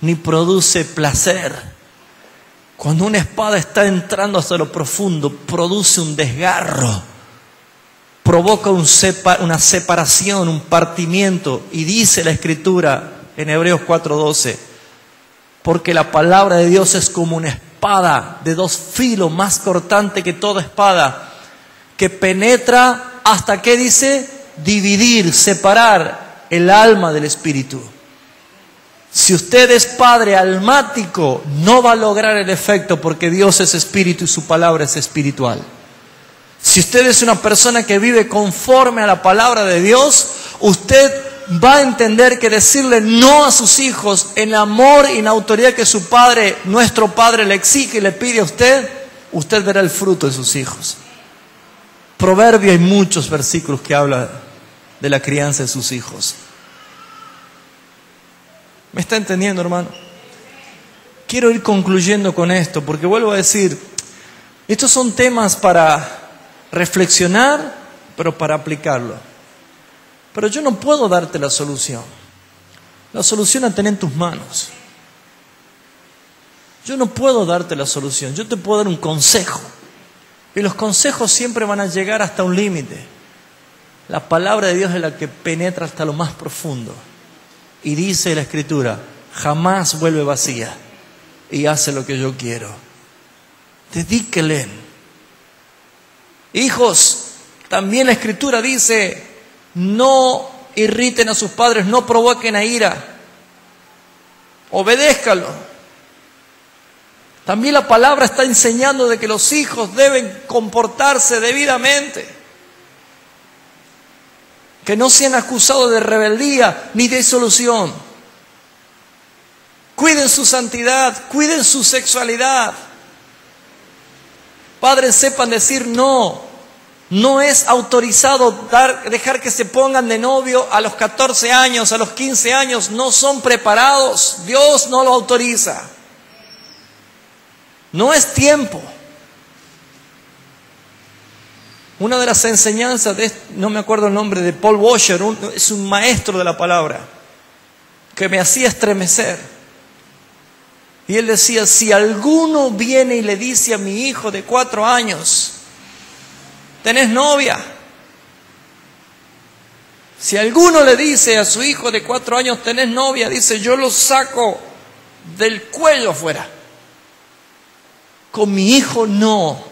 ni produce placer. Cuando una espada está entrando hasta lo profundo, produce un desgarro, provoca una separación, un partimiento. Y dice la Escritura en Hebreos 4:12, porque la palabra de Dios es como una espada de dos filos, más cortante que toda espada, que penetra hasta, ¿qué dice? Dividir, separar el alma del espíritu. Si usted es padre almático, no va a lograr el efecto porque Dios es espíritu y su palabra es espiritual. Si usted es una persona que vive conforme a la palabra de Dios, usted va a entender que decirle no a sus hijos en amor y en autoridad que su padre, nuestro padre, le exige y le pide a usted, usted verá el fruto de sus hijos. Proverbio, hay muchos versículos que hablan de la crianza de sus hijos. ¿Me está entendiendo, hermano? Quiero ir concluyendo con esto, porque vuelvo a decir, estos son temas para reflexionar, pero para aplicarlo. Pero yo no puedo darte la solución. La solución la tenés en tus manos. Yo no puedo darte la solución. Yo te puedo dar un consejo. Y los consejos siempre van a llegar hasta un límite. La palabra de Dios es la que penetra hasta lo más profundo. Y dice la Escritura, jamás vuelve vacía y hace lo que yo quiero. Dedíquele. Hijos, también la Escritura dice, no irriten a sus padres, no provoquen a ira. Obedézcalo. También la palabra está enseñando de que los hijos deben comportarse debidamente. Que no sean acusados de rebeldía ni de disolución. Cuiden su santidad, cuiden su sexualidad. Padres, sepan decir no. No es autorizado dejar que se pongan de novio a los 14 años, a los 15 años. No son preparados. Dios no lo autoriza. No es tiempo. Una de las enseñanzas no me acuerdo el nombre, de Paul Washer, es un maestro de la palabra, que me hacía estremecer. Y él decía, si alguno viene y le dice a mi hijo de 4 años, ¿tenés novia? Si alguno le dice a su hijo de 4 años, ¿tenés novia? Dice, yo lo saco del cuello afuera. Con mi hijo no,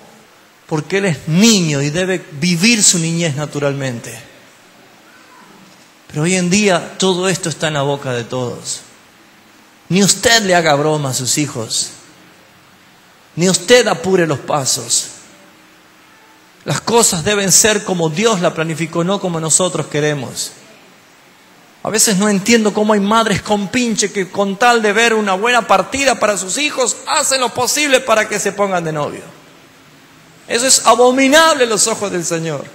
porque él es niño y debe vivir su niñez naturalmente. Pero hoy en día todo esto está en la boca de todos. Ni usted le haga broma a sus hijos. Ni usted apure los pasos. Las cosas deben ser como Dios la planificó, no como nosotros queremos. A veces no entiendo cómo hay madres con pinche que con tal de ver una buena partida para sus hijos, hacen lo posible para que se pongan de novio. Eso es abominable en los ojos del Señor.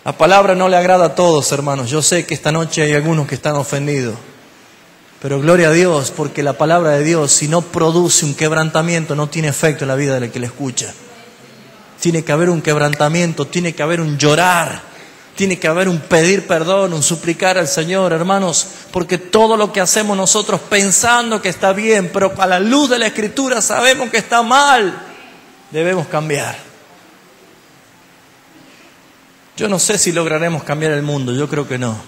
La palabra no le agrada a todos, hermanos. Yo sé que esta noche hay algunos que están ofendidos. Pero gloria a Dios, porque la palabra de Dios, si no produce un quebrantamiento, no tiene efecto en la vida del que la escucha. Tiene que haber un quebrantamiento, tiene que haber un llorar. Tiene que haber un pedir perdón, un suplicar al Señor, hermanos, porque todo lo que hacemos nosotros pensando que está bien, pero a la luz de la Escritura sabemos que está mal, debemos cambiar. Yo no sé si lograremos cambiar el mundo, yo creo que no.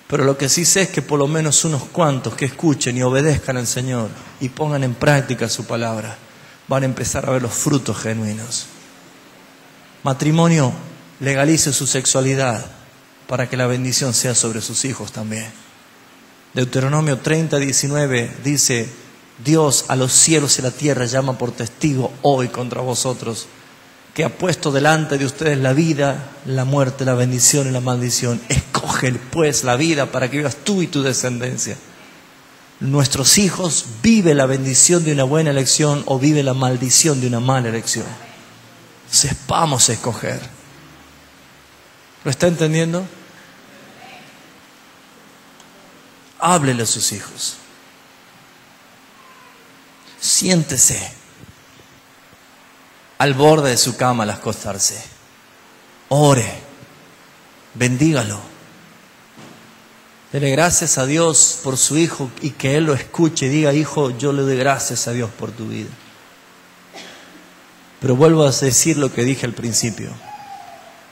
Pero lo que sí sé es que por lo menos unos cuantos que escuchen y obedezcan al Señor y pongan en práctica su palabra, van a empezar a ver los frutos genuinos. Matrimonio, legalice su sexualidad para que la bendición sea sobre sus hijos también. Deuteronomio 30:19 dice: Dios a los cielos y la tierra llama por testigo hoy contra vosotros, que ha puesto delante de ustedes la vida, la muerte, la bendición y la maldición. Escoge pues la vida para que vivas tú y tu descendencia. Nuestros hijos vive la bendición de una buena elección o vive la maldición de una mala elección. Sepamos escoger. ¿Lo está entendiendo? Háblele a sus hijos. Siéntese al borde de su cama al acostarse. Ore. Bendígalo. Dele gracias a Dios por su hijo y que Él lo escuche y diga: hijo, yo le doy gracias a Dios por tu vida. Pero vuelvo a decir lo que dije al principio.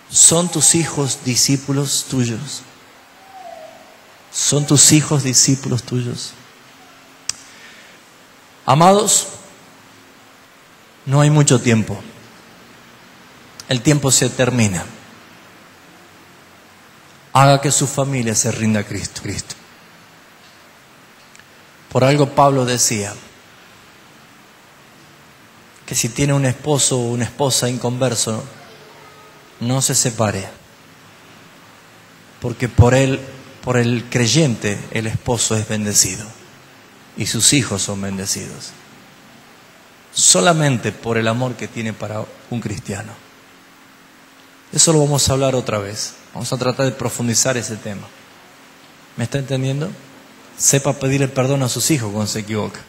¿Son tus hijos discípulos tuyos? ¿Son tus hijos discípulos tuyos? Amados, no hay mucho tiempo. El tiempo se termina. Haga que su familia se rinda a Cristo. Por algo Pablo decía que si tiene un esposo o una esposa inconverso, no se separe, porque por el creyente el esposo es bendecido y sus hijos son bendecidos, solamente por el amor que tiene para un cristiano. Eso lo vamos a hablar otra vez. Vamos a tratar de profundizar ese tema. ¿Me está entendiendo? Sepa pedirle perdón a sus hijos cuando se equivoca.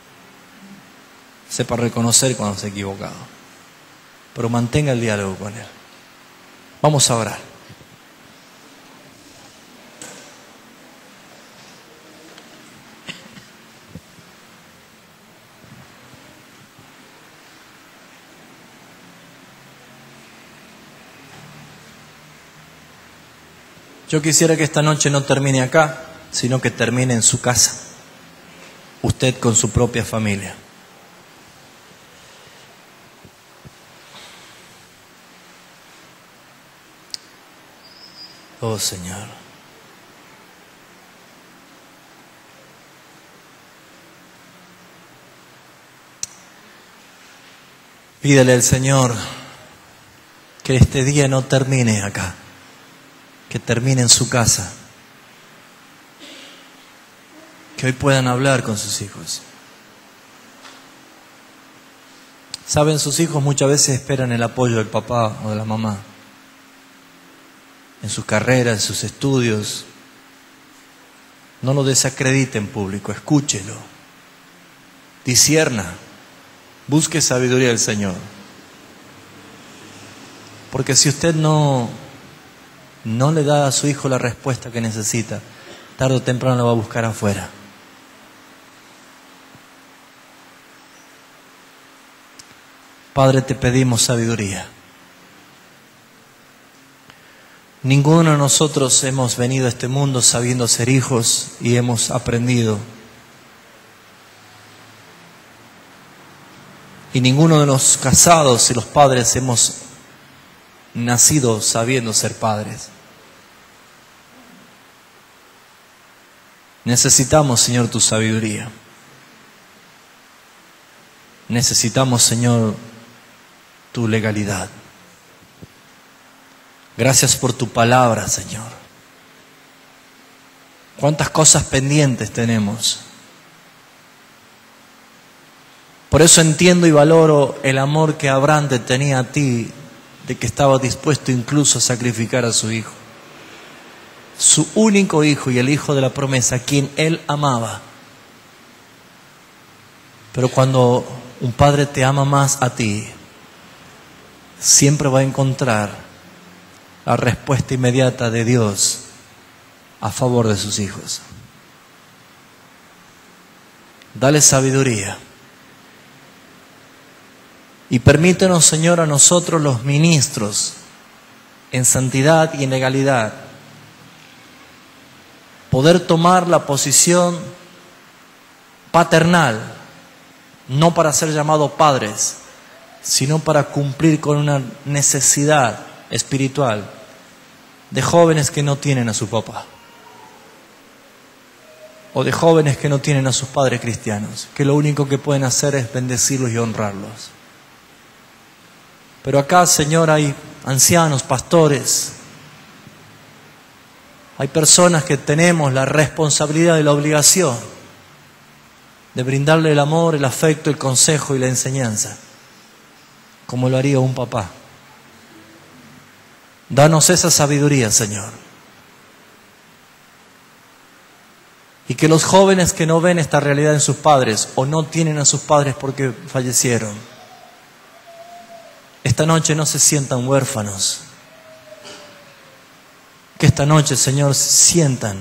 Sepa reconocer cuando se ha equivocado, pero mantenga el diálogo con él. Vamos a orar. Yo quisiera que esta noche no termine acá, sino que termine en su casa, usted con su propia familia. Oh Señor, pídele al Señor que este día no termine acá, que termine en su casa, que hoy puedan hablar con sus hijos. Saben, sus hijos muchas veces esperan el apoyo del papá o de la mamá en sus carreras, en sus estudios. No lo desacredite en público, escúchelo, discierna, busque sabiduría del Señor. Porque si usted no le da a su hijo la respuesta que necesita, tarde o temprano lo va a buscar afuera. Padre, te pedimos sabiduría. Ninguno de nosotros hemos venido a este mundo sabiendo ser hijos y hemos aprendido. Y ninguno de los casados y los padres hemos nacido sabiendo ser padres. Necesitamos, Señor, tu sabiduría. Necesitamos, Señor, tu legalidad. Gracias por tu palabra, Señor. Cuántas cosas pendientes tenemos. Por eso entiendo y valoro el amor que Abraham te tenía a ti, de que estaba dispuesto incluso a sacrificar a su hijo. Su único hijo y el hijo de la promesa, a quien él amaba. Pero cuando un padre te ama más a ti, siempre va a encontrar la respuesta inmediata de Dios a favor de sus hijos. Dale sabiduría. Y permítenos, Señor, a nosotros los ministros, en santidad y en legalidad, poder tomar la posición paternal, no para ser llamados padres, sino para cumplir con una necesidad espiritual de jóvenes que no tienen a su papá, o de jóvenes que no tienen a sus padres cristianos, que lo único que pueden hacer es bendecirlos y honrarlos. Pero acá, Señor, hay ancianos, pastores, hay personas que tenemos la responsabilidad y la obligación de brindarle el amor, el afecto, el consejo y la enseñanza, como lo haría un papá. Danos esa sabiduría, Señor. Y que los jóvenes que no ven esta realidad en sus padres o no tienen a sus padres porque fallecieron, esta noche no se sientan huérfanos. Que esta noche, Señor, sientan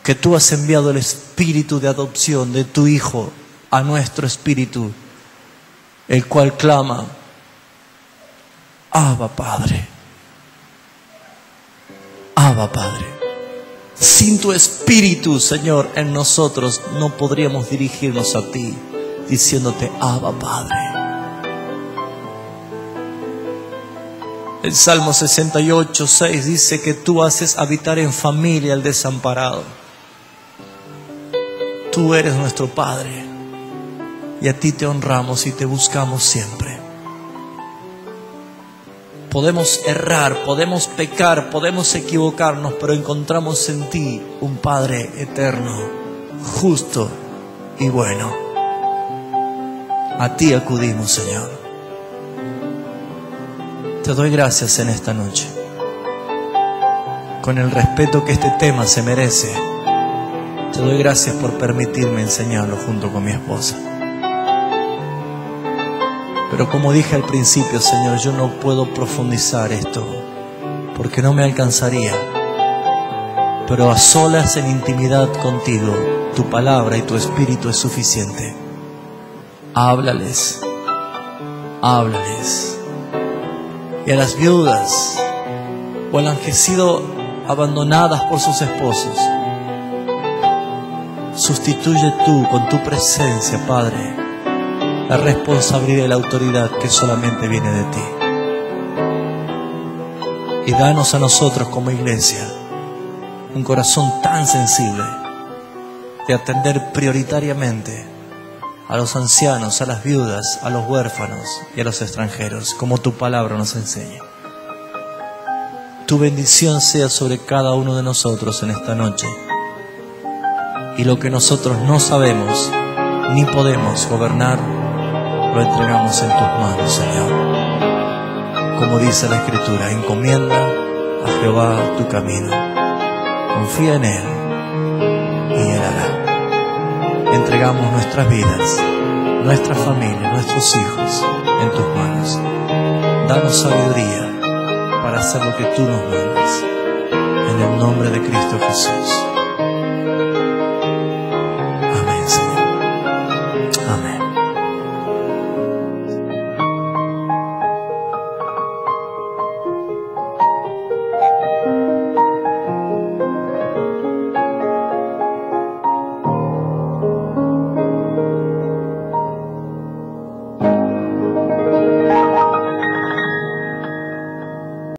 que tú has enviado el espíritu de adopción de tu Hijo a nuestro espíritu, el cual clama: Abba, Padre. Abba, Padre. Sin tu espíritu, Señor, en nosotros no podríamos dirigirnos a ti diciéndote: Abba, Padre. El Salmo 68:6 dice que tú haces habitar en familia al desamparado. Tú eres nuestro Padre y a ti te honramos y te buscamos siempre. Podemos errar, podemos pecar, podemos equivocarnos, pero encontramos en ti un Padre eterno, justo y bueno. A ti acudimos, Señor. Te doy gracias en esta noche, con el respeto que este tema se merece. Te doy gracias por permitirme enseñarlo junto con mi esposa. Pero como dije al principio, Señor, yo no puedo profundizar esto porque no me alcanzaría. Pero a solas, en intimidad contigo, tu palabra y tu espíritu es suficiente. Háblales, háblales. Y a las viudas o a las que han sido abandonadas por sus esposos, sustituye tú con tu presencia, Padre, la responsabilidad y la autoridad que solamente viene de ti. Y danos a nosotros como iglesia un corazón tan sensible de atender prioritariamente a los ancianos, a las viudas, a los huérfanos y a los extranjeros, como tu palabra nos enseña. Tu bendición sea sobre cada uno de nosotros en esta noche. Y lo que nosotros no sabemos ni podemos gobernar, lo entregamos en tus manos, Señor. Como dice la Escritura, encomienda a Jehová tu camino. Confía en Él y Él hará. Entregamos nuestras vidas, nuestra familia, nuestros hijos en tus manos. Danos sabiduría para hacer lo que tú nos mandas. En el nombre de Cristo Jesús.